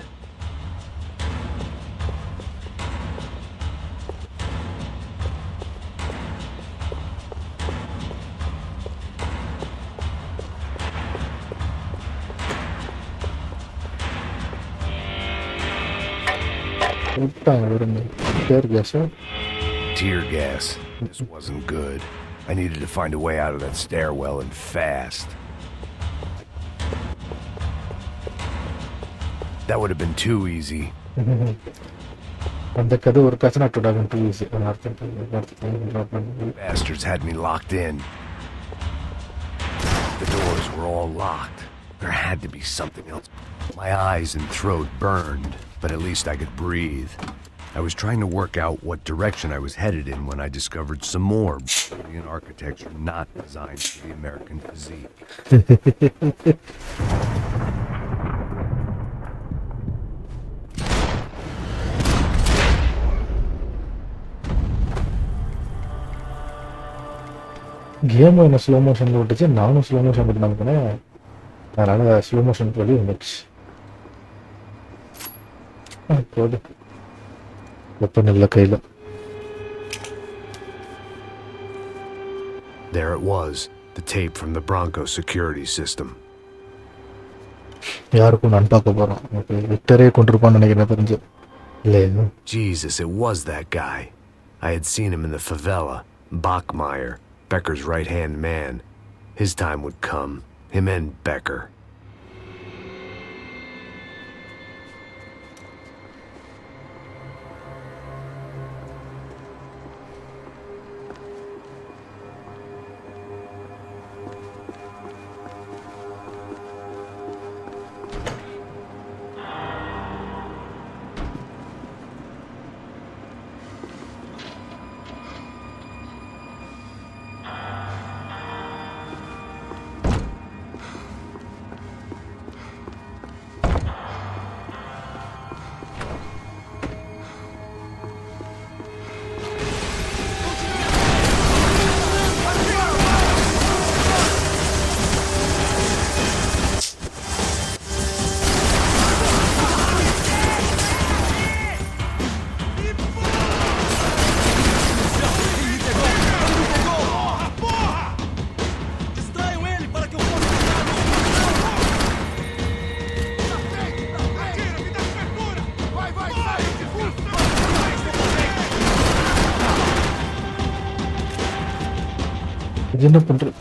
விட்டாங்க வெறும் பேர் கேஸா. Tear gas. This wasn't good. I needed to find a way out of that stairwell and fast. That would have been too easy. அந்த கதை ஒரு கச்சனா டுடாகன் too easy. Bastards had me locked in. The doors were all locked. There had to be something else. My eyes and throat burned, but at least I could breathe. I was trying to work out what direction I was headed in when I discovered some more brilliant architecture not designed for the American physique. Game என்ன slow மோஷனில் விட்டுச்சு, நானும் slow motion விட்டு நமக்குனே, அதனால் slow motion வழி வந்துடுச்சு. போது weapon இல்லை கையில். There it was, the tape from the Bronco security system. யாருக்கும் நான் பார்க்க போகிறோம். விக்டரே கொண்டிருப்பான்னு நினைக்கிறேன் தெரிஞ்சு. இல்லையா? Jesus, it was that guy. I had seen him in the favela, Bachmeyer, Becker's right-hand man. His time would come, him and Becker. இது என்ன பண்ணுறது?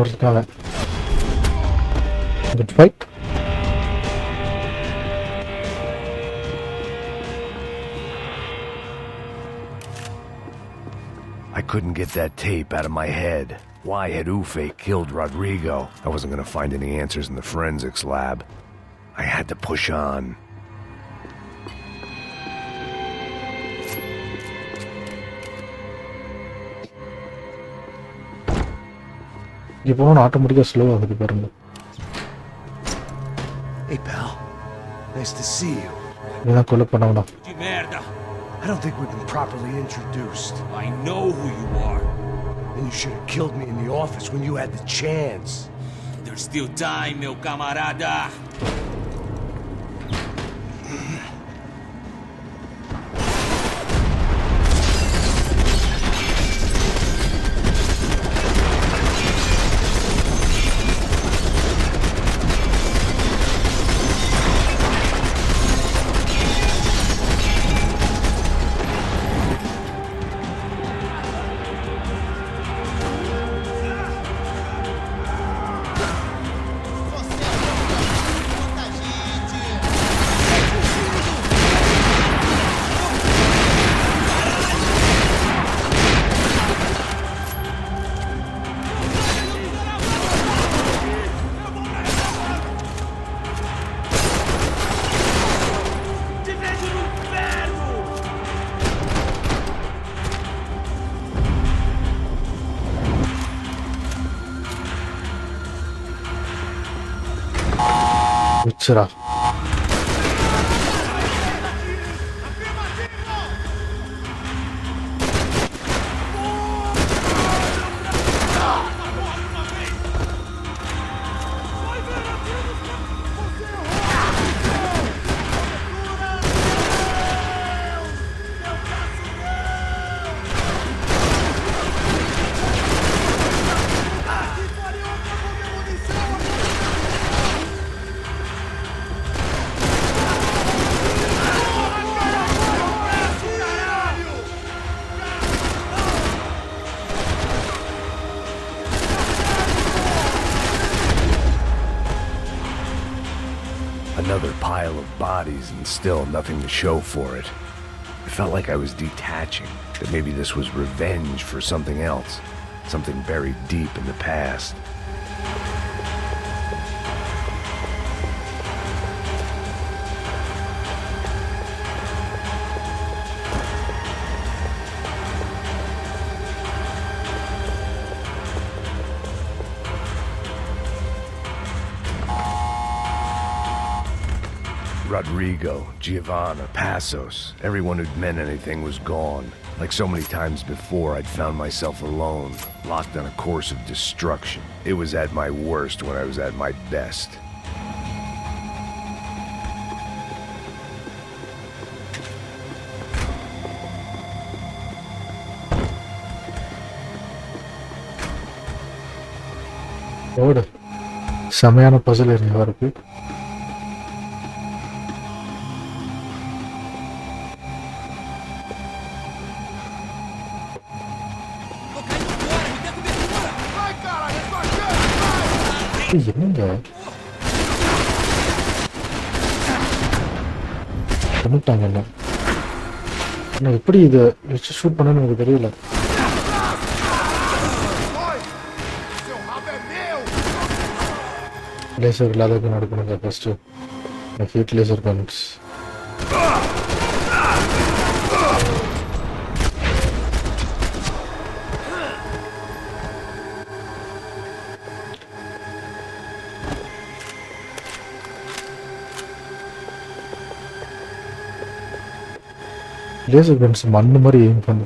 இருக்காங்க. Good fight. I couldn't get that tape out of my head. Why had Ufe killed Rodrigo? I wasn't going to find any answers in the forensics lab. I had to push on. இங்கே போனால் ஆட்டோமேட்டிக்காக slow ஆகுது பாருங்க. Hey, pal. Nice to see you. இதெல்லாம் கொலை பண்ணவனா? De merda! I don't think we've been properly introduced. I know who you are. And you should have killed me in the office when you had the chance. There's still time, meu camarada. வச்சுரா. Another pile of bodies and still nothing to show for it. It felt like I was detaching, that maybe this was revenge for something else, something buried deep in the past. Rodrigo, Giovanna, Passos, everyone who'd meant anything was gone. Like so many times before, I'd found myself alone, locked on a course of destruction. It was at my worst when I was at my best. ஓடு செமையான பசில் ஏரியாவாக இருக்கு. என்னங்க பண்ணிட்டாங்க என்ன? நான் எப்படி இதை வச்சு ஷூட் பண்ணணும்னு எனக்கு தெரியல. லேசர் இல்லாத நடக்கணுங்க first. Heat laser guns. Laser guns மண்ணு மாதிரி எய்ம் பண்ணு.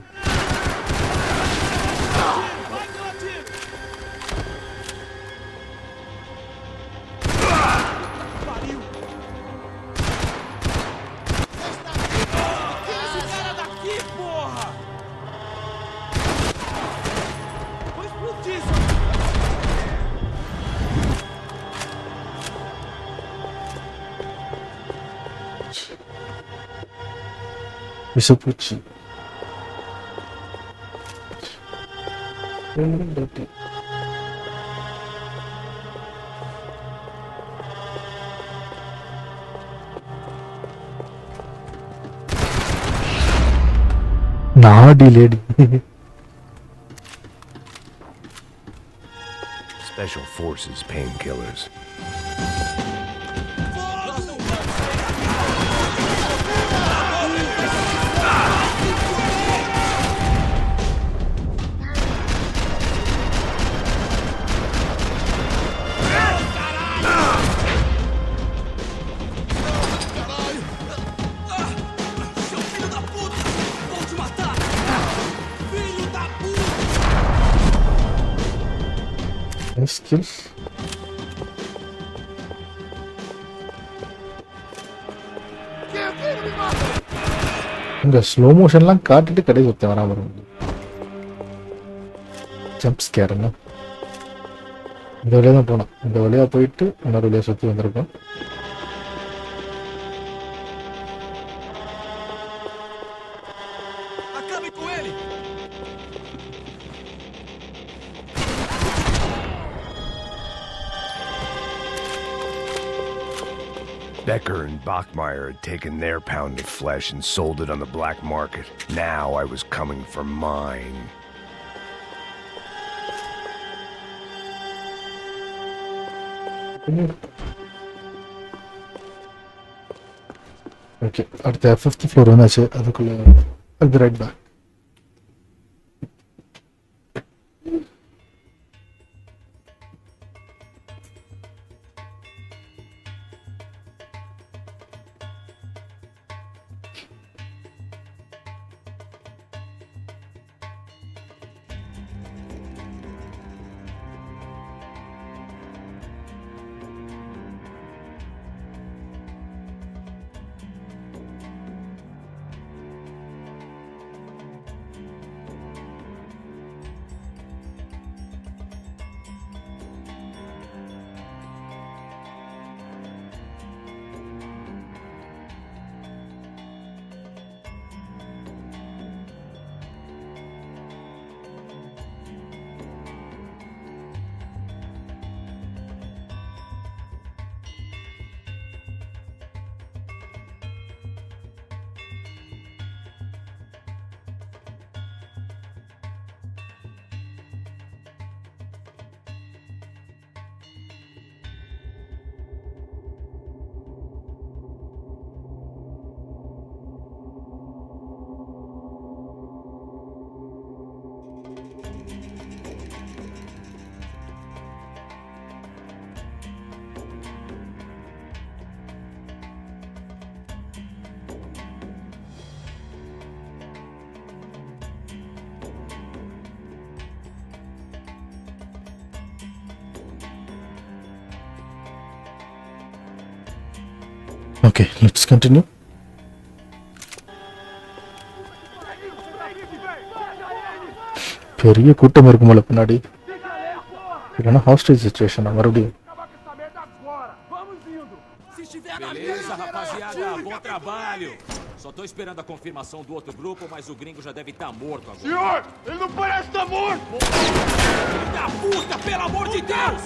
விசப்பூச்சி நாடி lady. Special Forces painkillers. skills. இந்த ஸ்லோ மோஷன்லாம் காட்டிட்டு கடை சுத்த வராம இருக்கும். ஜம்ப் ஸ்கேருங்க. இந்த வழியா தான் போனோம். இந்த வழியா போயிட்டு இன்னொரு வழியா சுற்றி வந்திருக்கோம். Becker and Bachmeyer had taken their pound of flesh and sold it on the black market. Now I was coming for mine. Okay, at the 5th floor வந்தாச்சு. அதுக்குள்ள I'll be right back. Okay, let's continue. பெரிய கூட்டம் இருக்கும்போல பின்னாடி, இல்லைன்னா hostage சிச்சுவேஷனா மறுபடியும். Beleza, rapaziada, bom trabalho. Só tô esperando a confirmação do outro grupo, mas o gringo já deve estar morto agora. Senhor, ele não parece estar morto! Filho da puta, pelo amor de Deus!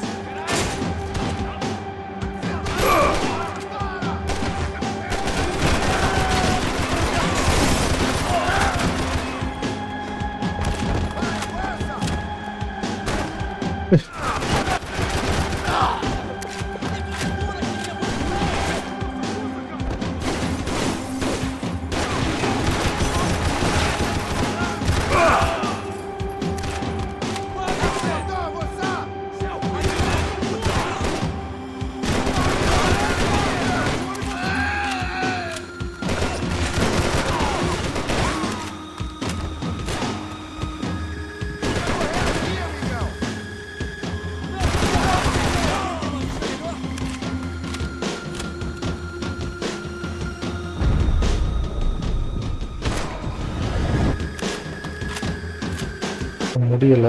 முடியல.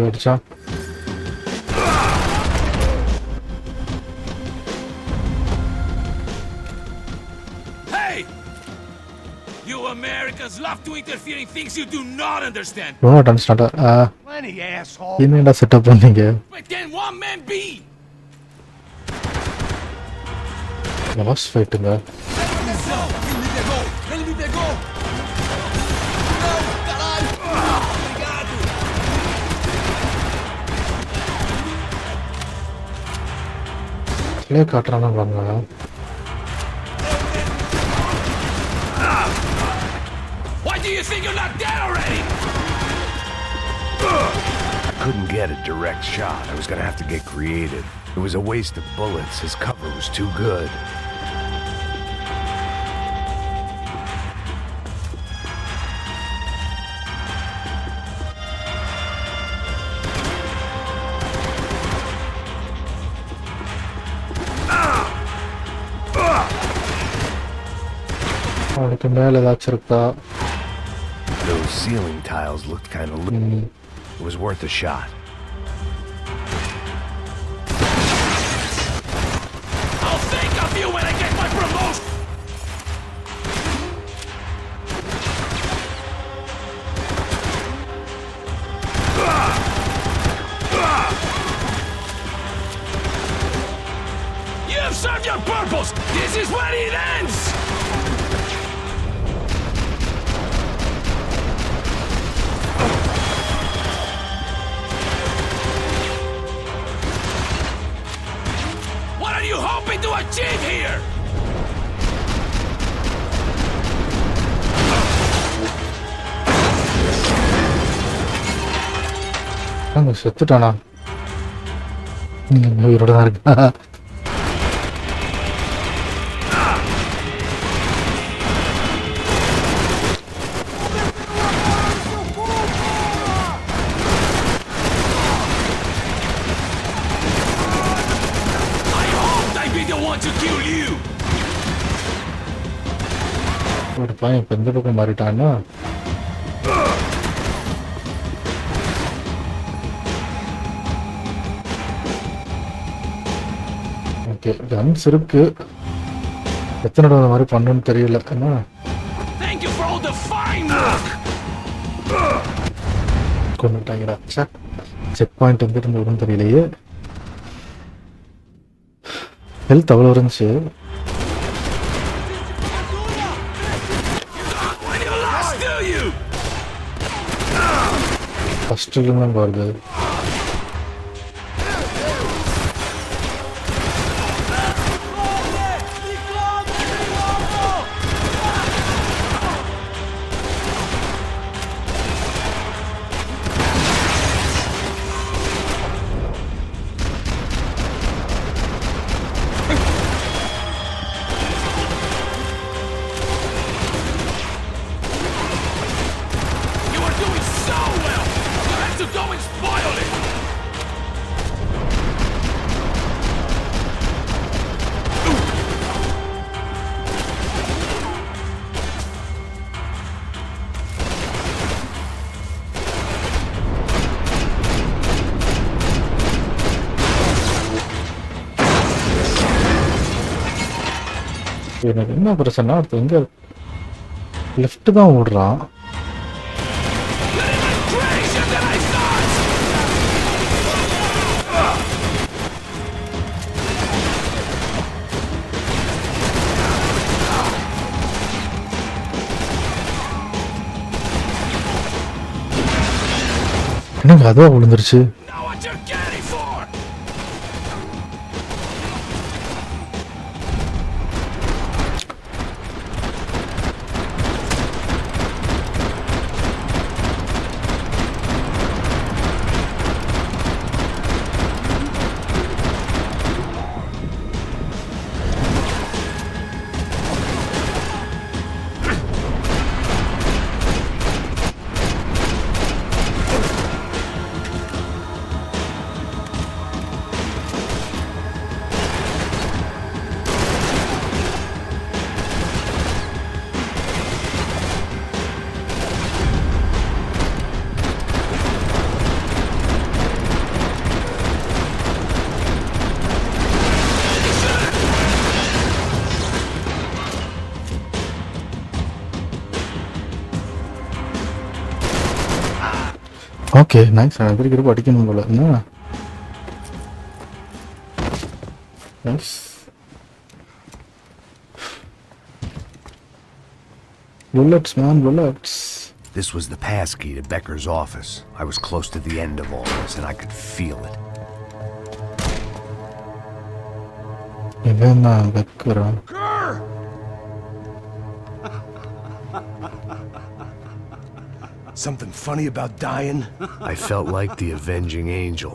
அடிச்சா Hey! You Americans love to interfere in things you do not understand. Don't understand. Plenty, asshole! என்னடா setup பண்ணீங்க? Pretend one man be. Last ஃபைட்டுங்க. Ele me pegou! Não, caralho! Obrigado! Play காட்டுறானா பாருங்க. Why do you think you're not dead already? I couldn't get a direct shot. I was gonna have to get creative. It was a waste of bullets. His cover was too good. அதுக்கு மேல ஏதாச்சும் இருக்கா? Those ceiling tiles looked kind of It was worth a shot. I'll think of you when I get my promotion! You've served your purpose! This is where it ends! What are you hoping to achieve here? அங்க செத்துட்டானா? உயிரோட தான் இருக்கா? I hoped I'd be the one to kill you! ஒரு பையன் இப்போ எந்த பக்கம் மாறிட்டான்னா okay guns இருக்கு. எத்தனை தடவை மாதிரி பண்ணணும்னு தெரியல. ஏன்னா Thank you for all the fine work! கொண்டுட்டாங்கடா. செக் பாயிண்ட் எங்கிட்ட இருந்து வரும்னு தெரியலையே. ஹெல்த் அவ்வளோ இருந்துச்சு. When you lost, do you? First தான் வருது. You were எனக்கு என்ன பிரச்சனை, அடுத்து எங்க லெஃப்ட் தான் ஓடுறான். என்னங்க அதுவா விழுந்துருச்சு? Okay nice. நான் திருப்பி அடிக்கணும் போல. என்ன nice. Bullets, man, bullets. This was the passkey to Becker's office. I was close to the end of all this, and I could feel it. இவன் தான் Becker. Something funny about dying? I felt like the avenging angel.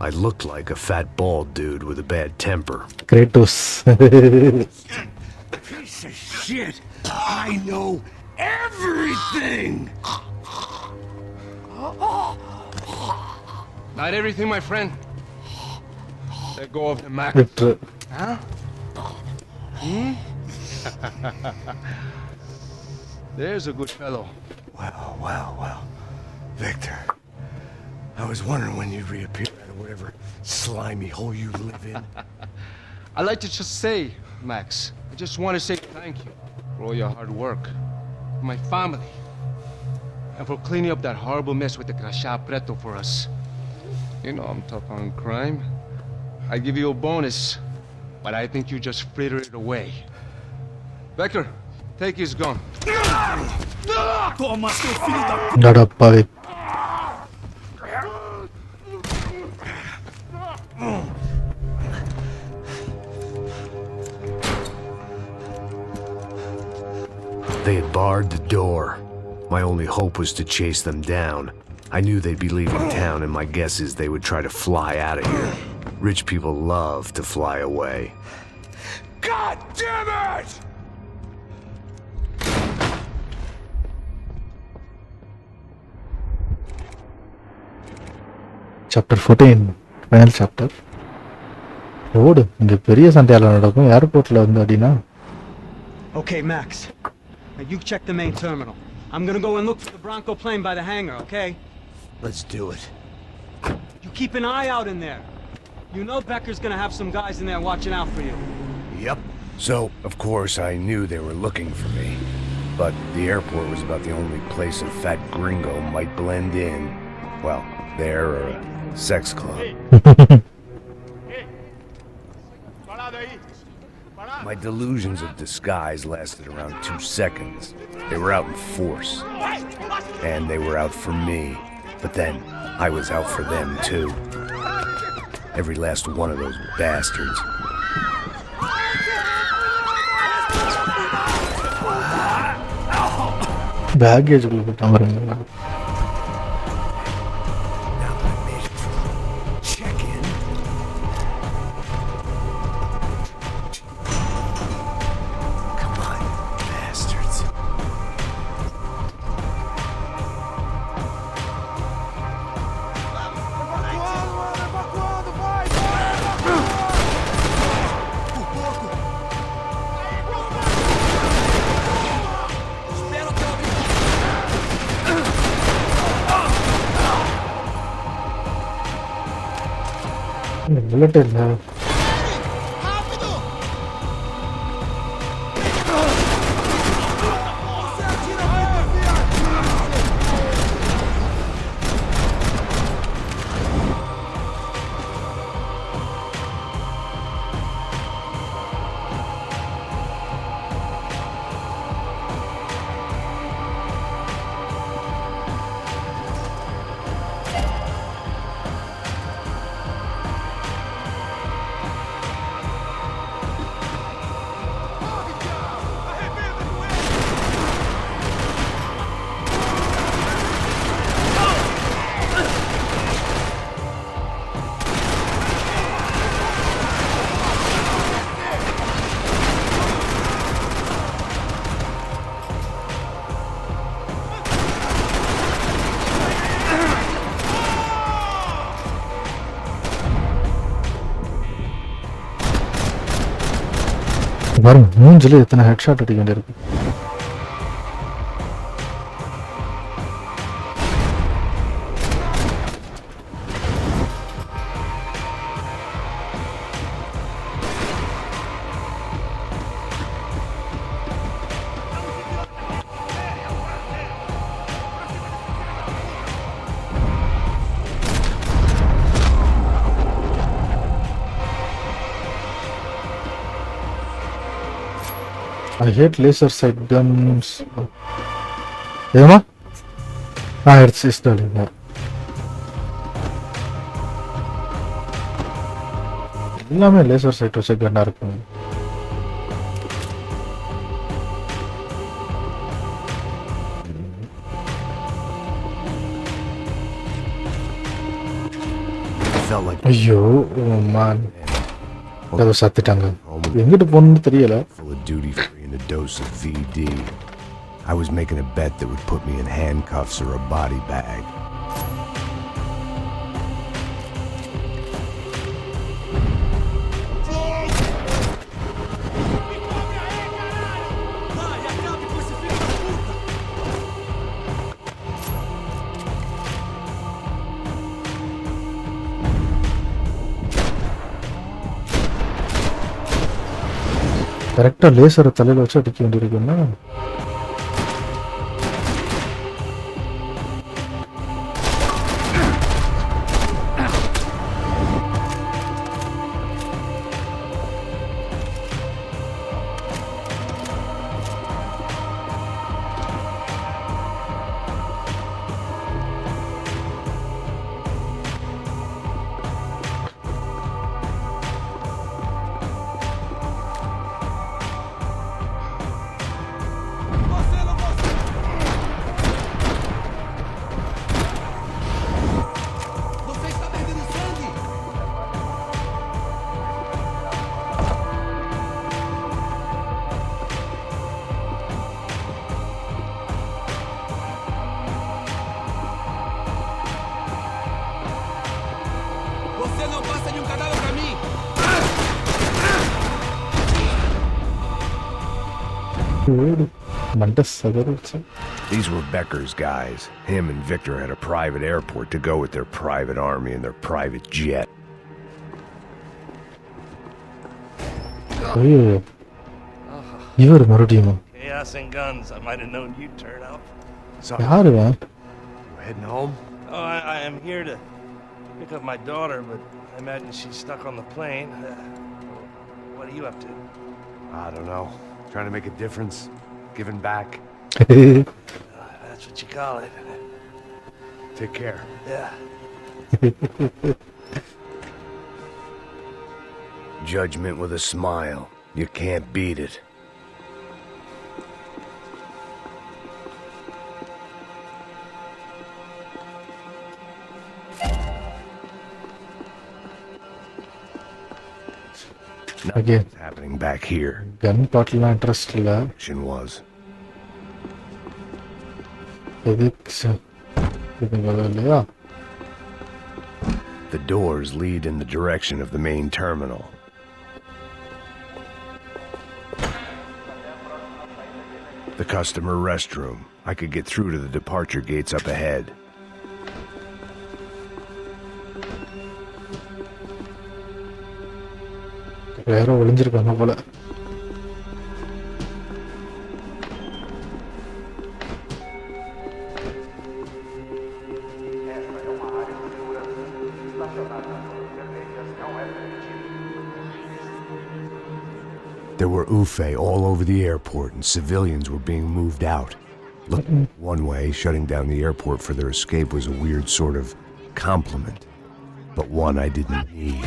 I looked like a fat bald dude with a bad temper. Kratos. Piece of shit! I know everything! Not everything, my friend. Let go of the Mac. Victor. Huh? There's a good fellow. Well. Victor, I was wondering when you'd reappear out of whatever slimy hole you live in. I'd like to just say, Max, I just want to say thank you for all your hard work, for my family, and for cleaning up that horrible mess with the Crachá Preto for us. You know I'm tough on crime. I give you a bonus, but I think you just frittered it away. Becker, take his gun. Toma, seu filho da... Nada, They had barred the door. My only hope was to chase them down. I knew they'd be leaving town, and my guess is they would try to fly out of here. Rich people love to fly away. God damn it! Chapter 14, final chapter. ஓடு, இங்க பெரிய சண்டையால நடக்கும் ஏர்போர்ட்ல வந்து அடினா. Okay, Max. Now you check the main terminal. I'm gonna go and look for the Bronco plane by the hangar, okay? Let's do it. You keep an eye out in there. You know Becker's gonna have some guys in there watching out for you. Yep. So, of course, I knew they were looking for me. But the airport was about the only place a fat gringo might blend in. Well, there or a sex club. My delusions of disguise lasted around 2 seconds. They were out in force. And they were out for me. But then, I was out for them too. Every last one of those bastards. Baggage குள்ள போட்டாங்க. Bullet இல்ல. பாருங்க மூஞ்சில எத்தனை headshot அடிக்க வேண்டியிருக்கு. I hate laser sight guns. ஏமா it's darling. எல்லாமே லேசர் சைட் வச்ச கன்னா இருக்கும். ஐயோ மான் கதவு சாத்திட்டாங்க. எங்கிட்டு போகணும்னு தெரியல. Full of duty free and a dose of VD. I was making a bet that would put me in handcuffs or a body bag. கரெக்டா லேசரை தலையில வச்சு அடிக்க வேண்டியிருக்குன்னா These were Becker's guys. Him and Victor had a private airport to go with their private army and their private jet. இவர் மறுபடியும் Chaos and guns. I might have known you'd turn up. யாருவா? You heading home? Oh, I am here to pick up my daughter, but I imagine she's stuck on the plane. What are you up to? I don't know. Trying to make a difference. Giving back. That's what you call it. Take care. Yeah. Judgment with a smile. You can't beat it. Again, Nothing's happening back here. gun bottle interest இல்ல. Action was. இல்லையா? The doors lead in the direction of the main terminal. The customer restroom. I could get through to the departure gates up ahead. யாரோ ஒளிஞ்சிருக்காங்க போல. There were UFE all over the airport and civilians were being moved out. Look, one way, shutting down the airport for their escape was a weird sort of compliment, but one I didn't need.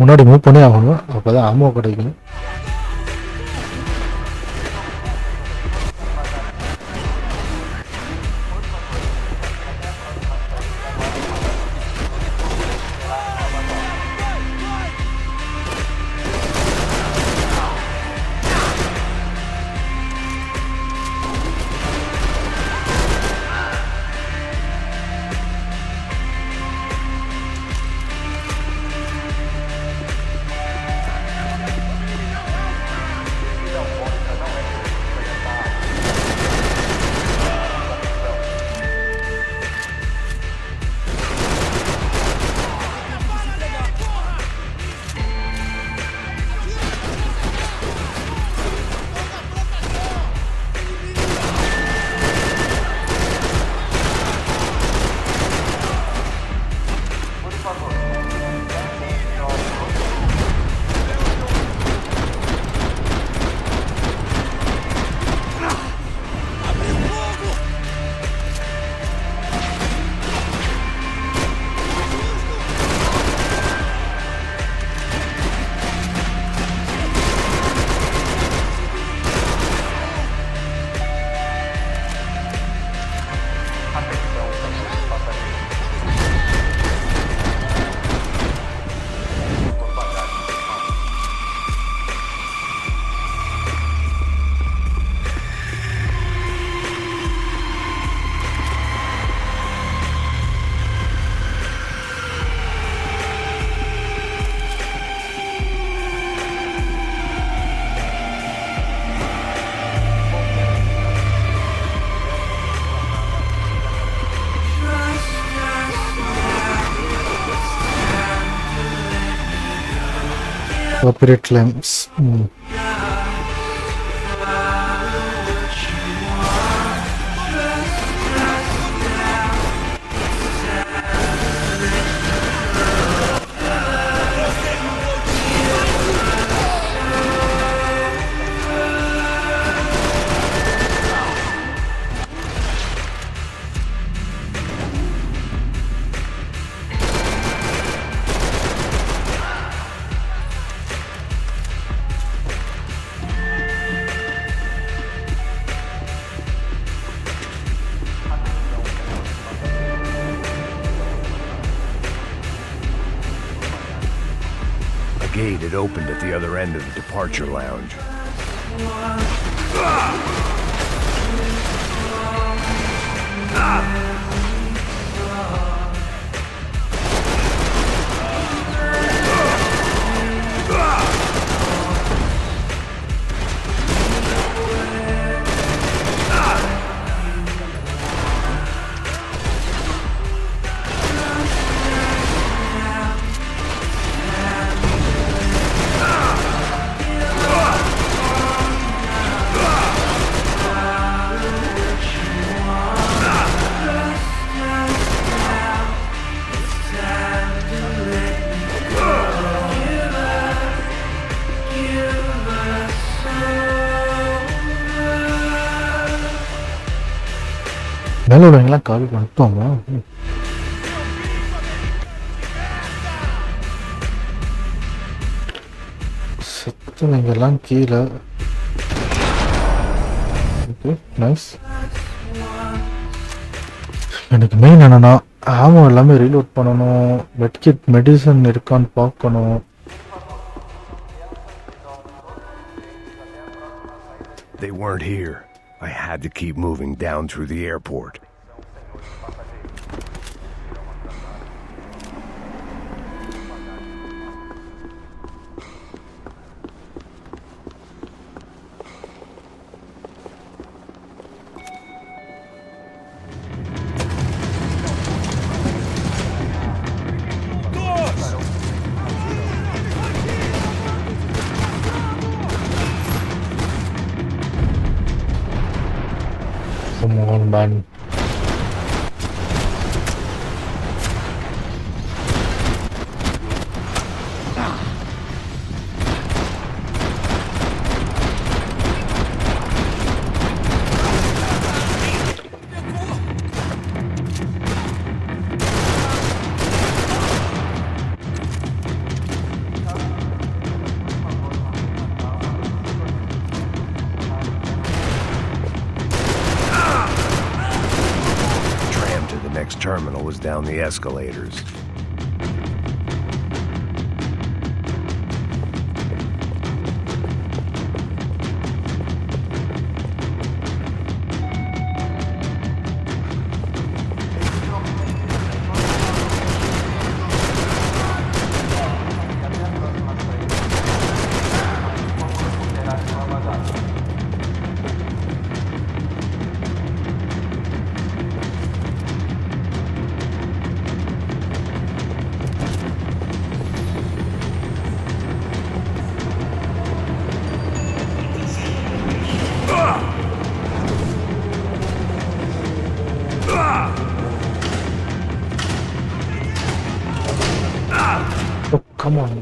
முன்னாடி move பண்ணி ஆகணும், அப்பதான் ஆமோ கிடைக்கும். Corporate lamps. A gate had opened at the other end of the departure lounge. மேலே உள்ளவங்கலாம் கால் பண்ணிட்டோங்க. செத்தவங்கெல்லாம் கீழே. Okay nice. எனக்கு main என்னன்னா ஆமோ எல்லாமே ரீலோட் பண்ணணும். மெட்கிட் மெடிசன் இருக்கான்னு பார்க்கணும். They weren't here. I had to keep moving down through the airport. Come on, man. Next terminal was down the escalators. Oh, come on.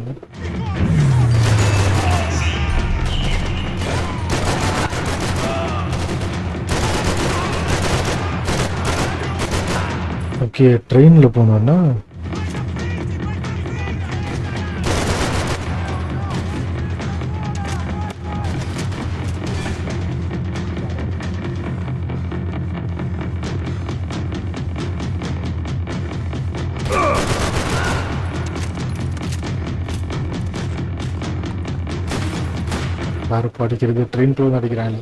Okay, trainல போனோம்னா யாரு படிக்கிறது train குள்ள நடிக்கிறாங்க.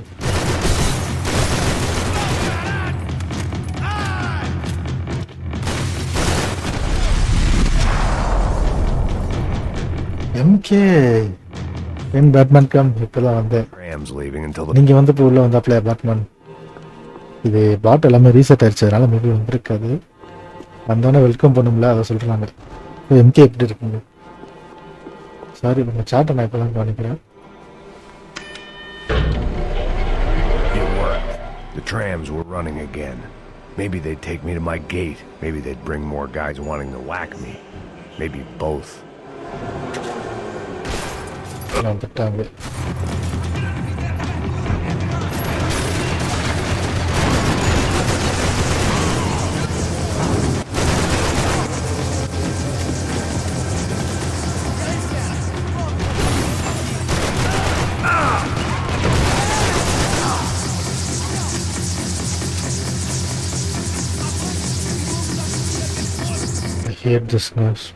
எம்கே என் பேட்மேன் கம் இப்பதான் வந்தேன். நீங்க வந்து இப்போ உள்ள வந்தாப்ல பேட்மேன். இது பாட் எல்லாமே ரீசெட் ஆயிடுச்சு, அதனால மேபி வந்திருக்காது. வந்தோடனே வெல்கம் பண்ணும்ல, அதை சொல்றாங்க. எம்கே எப்படி இருக்குங்க? சாரி உங்கள் சாட்டை நான் இப்போ தான் கவனிக்கிறேன். It worked. The trams were running again. Maybe they'd take me to my gate. Maybe they'd bring more guys wanting to whack me. Maybe both. வந்துட்டாங்க. I hate this noise.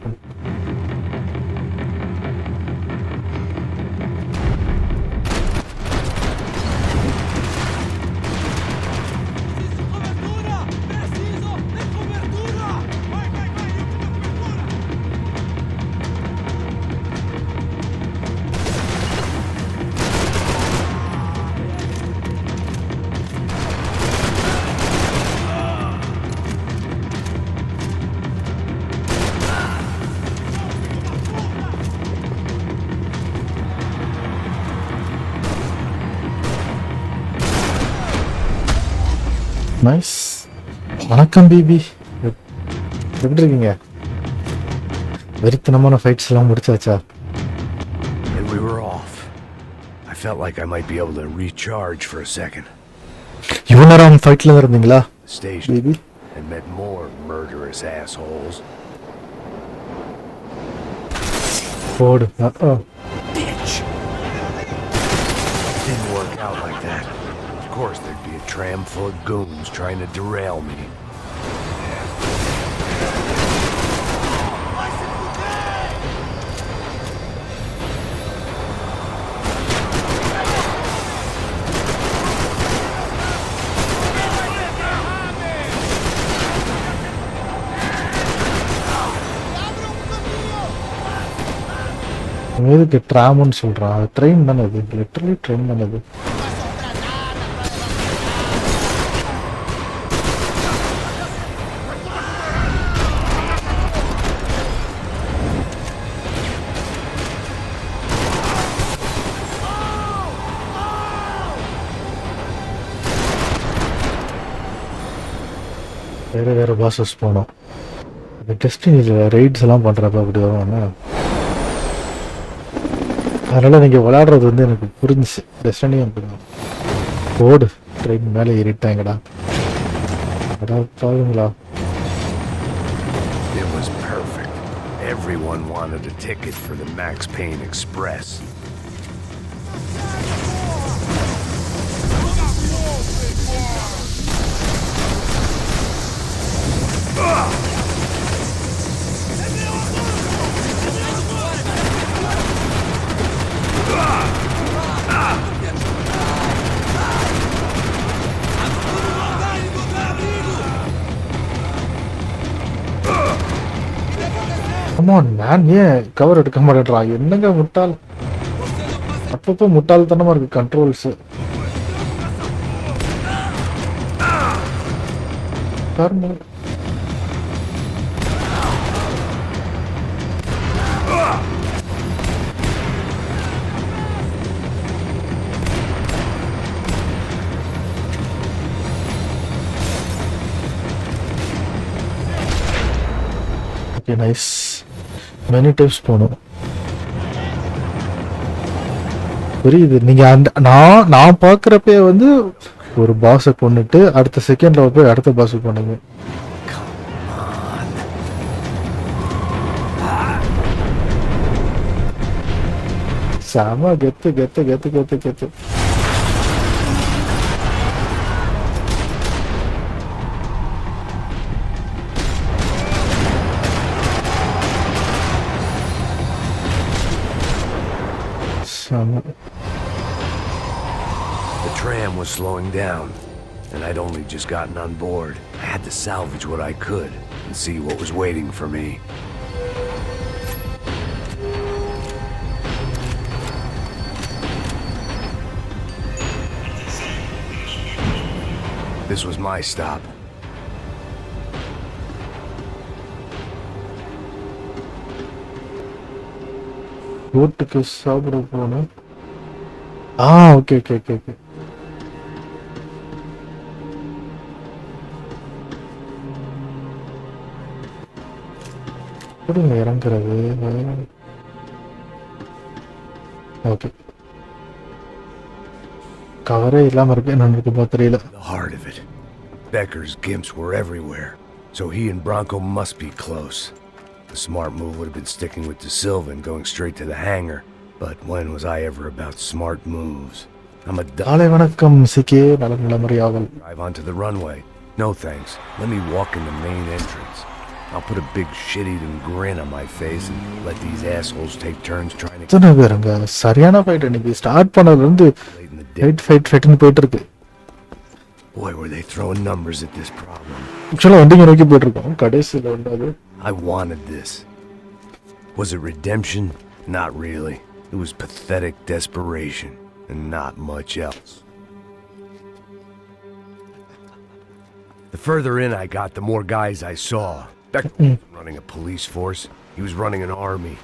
Nice. வணக்கம் BP, எப்படி இருக்கீங்க? வெறித்தனமான fights எல்லாம் முடிச்சாச்சா? And we were off. I felt like I might be able to recharge for a second. இவ்வளோ நேரம் ஃபைட்ல தான் இருந்தீங்களா Station BB? and met more murderous assholes. போடு. Bitch! Didn't work out like that. Of course there'd be a tram full of goons trying to derail me. எதுக்கு ட்ராம்னு சொல்கிறான்? Train தானே அது, literally train தானே அது. வேறு பாசஸ் போனோம். இந்த டெஸ்டினியில் ரைட்ஸ் எல்லாம் பண்ணுறப்ப அப்படி வருவாங்க. அதனால் நீங்கள் விளையாடுறது வந்து எனக்கு புரிஞ்சிச்சு. டெஸ்டினியும் அப்படி போடு. ட்ரெயின் மேலே ஏறிட்டாங்கடா. அதான் பாருங்களா. It was perfect. Everyone wanted a ticket for the Max Payne Express. நான் ஏன் கவர் எடுக்க மாட்டேன்றான்? என்னங்க முட்டாள், அப்பப்போ முட்டாள்தனமா இருக்கு controls. Okay nice. Many types போகணும். புரியுது. நீங்கள் நான் பார்க்குறப்பே வந்து ஒரு பாஸை கொண்டுட்டு அடுத்த செகண்டில் போய் அடுத்த பாஸை கொண்டுங்க. செம கெத்து கெத்து கெத்து கெத்து கெத்து. The tram was slowing down, and I'd only just gotten on board. I had to salvage what I could and see what was waiting for me. This was my stop. கோட்டுக்கு சாப்பிட போகணும். Okay okay okay okay. எப்படிங்க இறங்குறது? Okay, கவரே இல்லாம இருக்கு. என்னன்னு இருக்கு தெரியல. The heart of it. Becker's gimps were everywhere, so he and Bronco must be close. The smart move would have been sticking with De Silva and going straight to the hangar. But when was I ever about smart moves? I'm a காலை வணக்கம் சிக்கே. நல்ல முறையாவல். Drive onto the runway. No thanks. Let me walk in the main entrance. I'll put a big shit-eating grin on my face and let these assholes take turns trying to... எத்தனை பேருங்க? சரியான fight. இன்னைக்கு start பண்ணதுலேருந்து ஃபைட்னு போயிட்டு இருக்கு. Boy, were they throwing numbers at this problem. ஆக்சுவலாக வண்டிங்க நோக்கி போயிட்டு இருக்கோம். கடைசியில் வந்தாது. I wanted this. Was it redemption? Not really. It was pathetic desperation and not much else. The further in I got, the more guys I saw. Becker wasn't running a police force. He was running an army.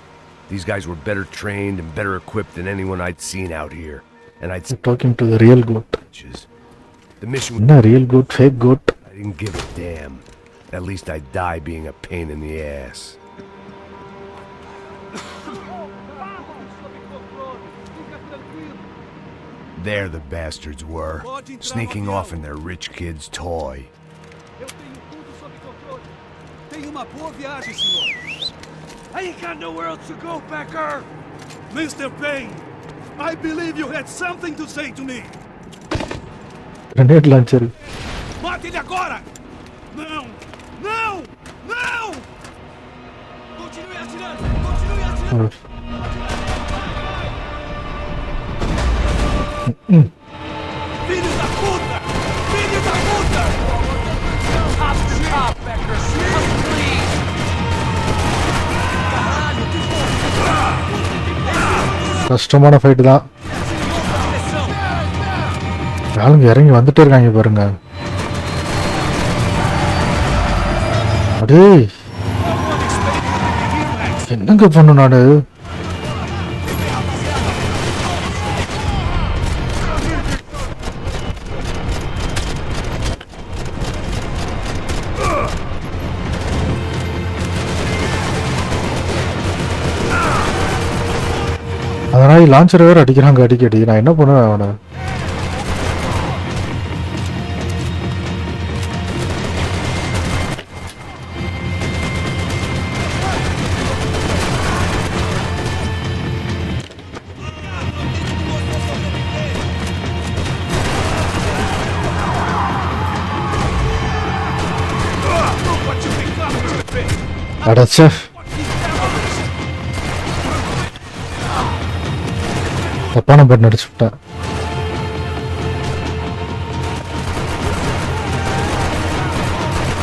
These guys were better trained and better equipped than anyone I'd seen out here. And I'd talking to the real goat. The mission was not real goat, fake goat. I didn't give a damn. At least I'd die being a pain in the ass. There the bastards were, sneaking off in their rich kid's toy. I ain't got nowhere else to go, Becker! Mr. Payne, I believe you had something to say to me! Grenade launcher. Mate ele agora! Não! Não! Não! Continue atirando! Continue atirando! Filho da puta! Filho da puta! Top to top, Becker! Please! கஷ்டமான fight தான். ஆளுங்க இறங்கி வந்துட்டே இருக்காங்க பாருங்க. அடே என்னங்க பண்ணு நாடு? அதனால லான்ச்சர் வேற அடிக்கிறாங்க அடிக்கடி. நான் என்ன பண்ணுவேன் அவனை? அடச்சே, தப்பான பட்டன் அடிச்சு விட்டேன்.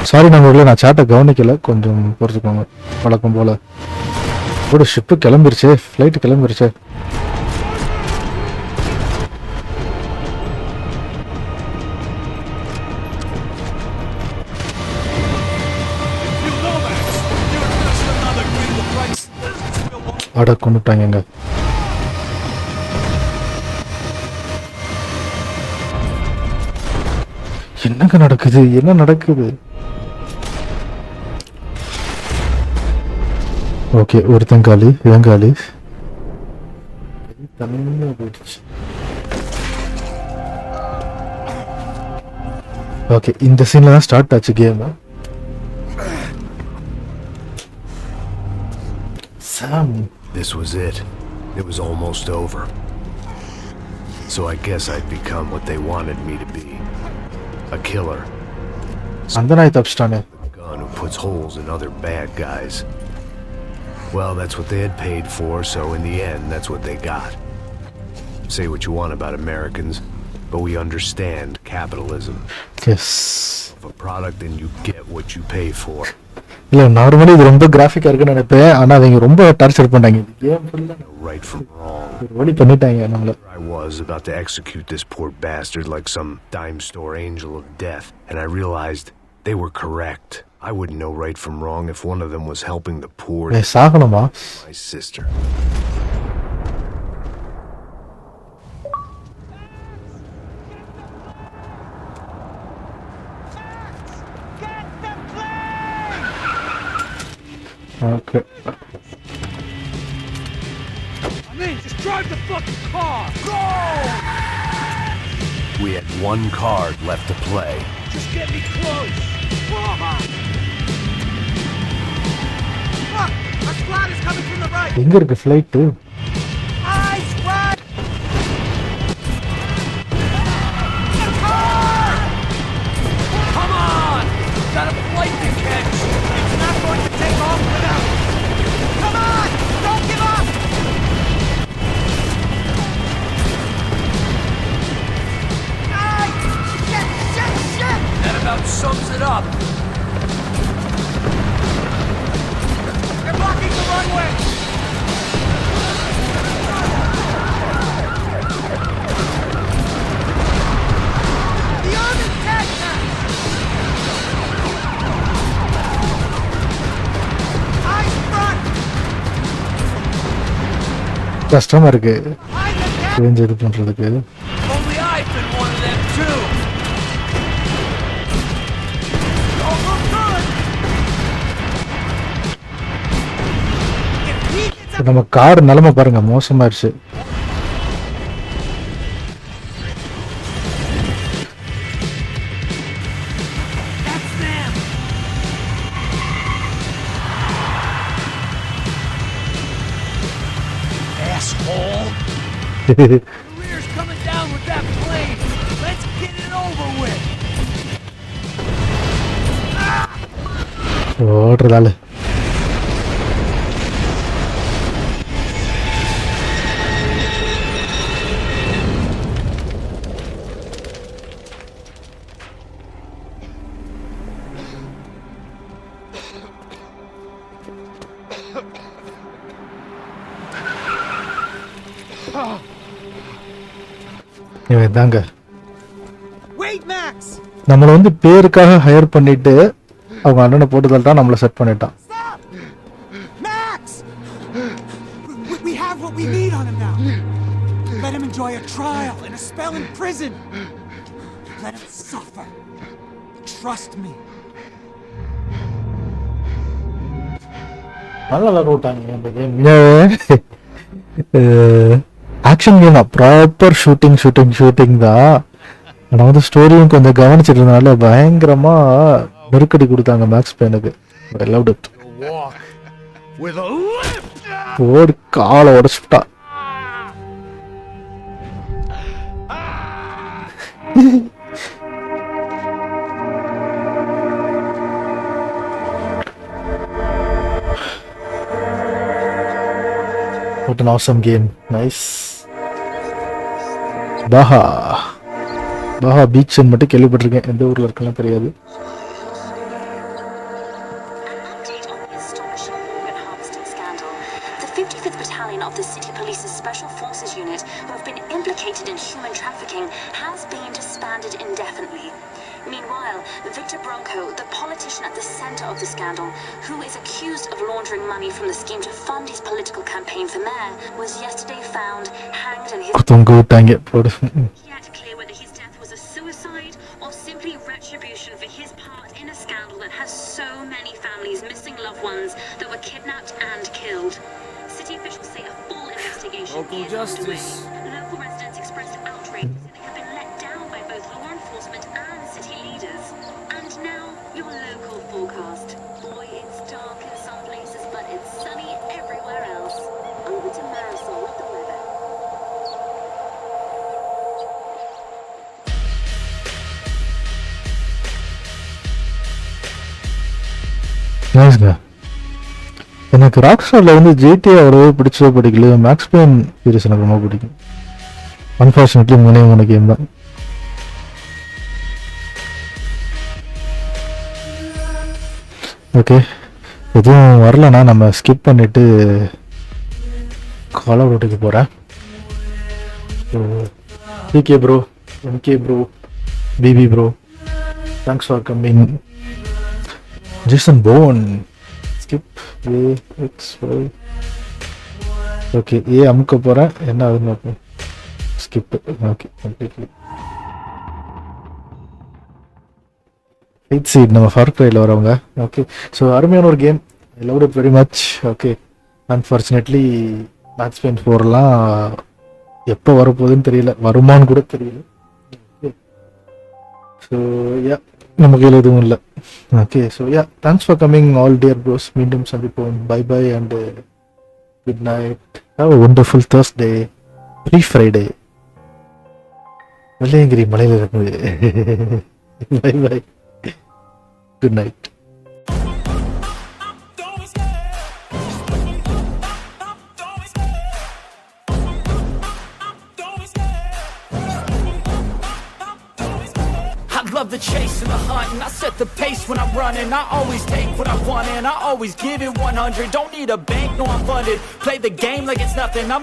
சாரி நண்பர்களே, நான் சாட்டை கவனிக்கல, கொஞ்சம் பொறுத்துக்கோங்க. வழக்கம் போல ஒரு ஷிப்பு கிளம்பிருச்சே, ஃப்ளைட்டு கிளம்பிருச்சே. அட கொண்டுட்டாங்க. என்னங்க நடக்குது? என்ன நடக்குது? ஓகே, ஒருத்தன் காலி, இவன் காலி. தனியா போயிடுச்சு. ஓகே, இந்த சீன்ல தான் ஸ்டார்ட் ஆச்சு game. Sam, this was it. It was almost over. So I guess I'd become what they wanted me to be. A killer. அந்த நாய் தப்பிச்சிட்டானே. A gun who puts holes in other bad guys. Well, that's what they had paid for, so in the end, that's what they got. Say what you want about Americans, but we understand capitalism. Yes. Of a product and you get what you pay for. இல்ல, normally இது ரொம்ப கிராஃபிக்கா இருக்குன்னு நினைப்பேன். ஆனா அவங்க ரொம்ப torture பண்ணாங்க. Game ஃபுல்லா right from wrong. வழி பண்ணிட்டாங்க நம்மள. I was about to execute this poor bastard like some dime store angel of death, and I realized they were correct. I wouldn't know right from wrong if one of them was helping the poor. சாகணுமா? My sister. Okay Just drive the fucking car! Go! We had one card left to play. Just get me close! Look! Our squad is coming from the right! எங்க இருக்கு flight? Eyes wide! Car! Come on! Got a flight to catch! It's not going to take off without... Come on! Don't give up! Ay! Shit! That about sums it up. They're blocking the runway! The army's catching us! Eyes front! கஷ்டமா இருக்கு Eyes ahead! Range இது பண்றதுக்கு. Only I've been one of them too. Don't look good! If he gets up... நம்ம car நிலைமை பாருங்க மோசமாயிருச்சு. That's them! Asshole! The rear's coming down with that plane. Let's get it over with. ஓடுறதால இவன் தாங்க Wait, Max! நம்மளை வந்து பேருக்காக higher பண்ணிட்டு அவங்க அண்ணனை போட்டு தள்ளிட்டான், நம்மளை செட் பண்ணிட்டான். Stop! Max! We have what we need on him now. Let him enjoy a trial and a spell in prison. Let him suffer. Trust me. நல்லா விளாடுட்டாங்க இந்த கேம். ஆக்ஷன் கேம் தான், ப்ராப்பர் ஷூட்டிங் தான். ஆனால் வந்து ஸ்டோரியும் கொஞ்சம் கவனிச்சிட்டு இருந்தனால பயங்கரமா நெருக்கடி கொடுத்தாங்க மேக்ஸ் பேனுக்கு. I loved it. Walk with a lift! ஓடி காலை உடச்சுட்டா. What an awesome game. Nice. Baja beach மட்டும் கேள்விப்பட்டிருக்கேன், எந்த ஊர்ல இருக்கலாம் தெரியாது. The 55th Battalion of the City Police's Special Forces Unit, who have been implicated in human trafficking, has been disbanded indefinitely. Meanwhile, Victor Bronco, the politician at the center of the scandal, who is accused of laundering money from the scheme to fund his political campaign for mayor, was yesterday found hanged in his... தொங்க விட்டாங்க போடு. Yet clear whether his death was a suicide or simply retribution for his part in a scandal that has so many families missing loved ones that were kidnapped and killed. City officials say a full investigation Local is justice. underway. Local residents expressed outrage, saying they have been let down by both law enforcement and city leaders. And now, your local forecast. Boy, it's dark in some places, but it's sunny everywhere else. Over to Marisol with the weather. நைஸ்ங்க. எனக்கு ராக்ஸ்டார்ல வந்து GT அவ்வளோ பிடிச்சதோ பிடிக்கல, maths pain series எனக்கு ரொம்ப பிடிக்கும். Unfortunately 3 game தான். Okay, எதுவும் வரலன்னா நம்ம ஸ்கிப் பண்ணிட்டு கால் ஆஃப் டியூட்டிக்கு போகிறேன். DK bro, MK bro, BB bro, thanks for coming. Jason Bourne skip A6 okay, A அமுக்க போகிறேன், என்ன ஆகுதுன்னு பார்ப்போம். Skip okay completely. Eight seat நம்ம ஃபார் க்ரையில் வரவங்க. ஓகே, ஸோ அருமையான ஒரு game. I love it very much. Okay, unfortunately Max Payne 4லாம் எப்போ வரப்போகுதுன்னு தெரியல, வருமானு கூட தெரியல. ஸோ யா, நம்ம கையில் எதுவும் இல்லை. Okay, so yeah, thanks for coming all dear bros. மீண்டும் சந்திப்போம். Bye bye and good night. Have a wonderful Thursday, free Friday. Velliangiri மலையில் இருக்குது. Bye bye, good night. Love the chase and the hunt, and I set the pace when I'm running. I always take what I want and I always give it 100. Don't need a bank, no I'm funded. Play the game like it's nothing. I'm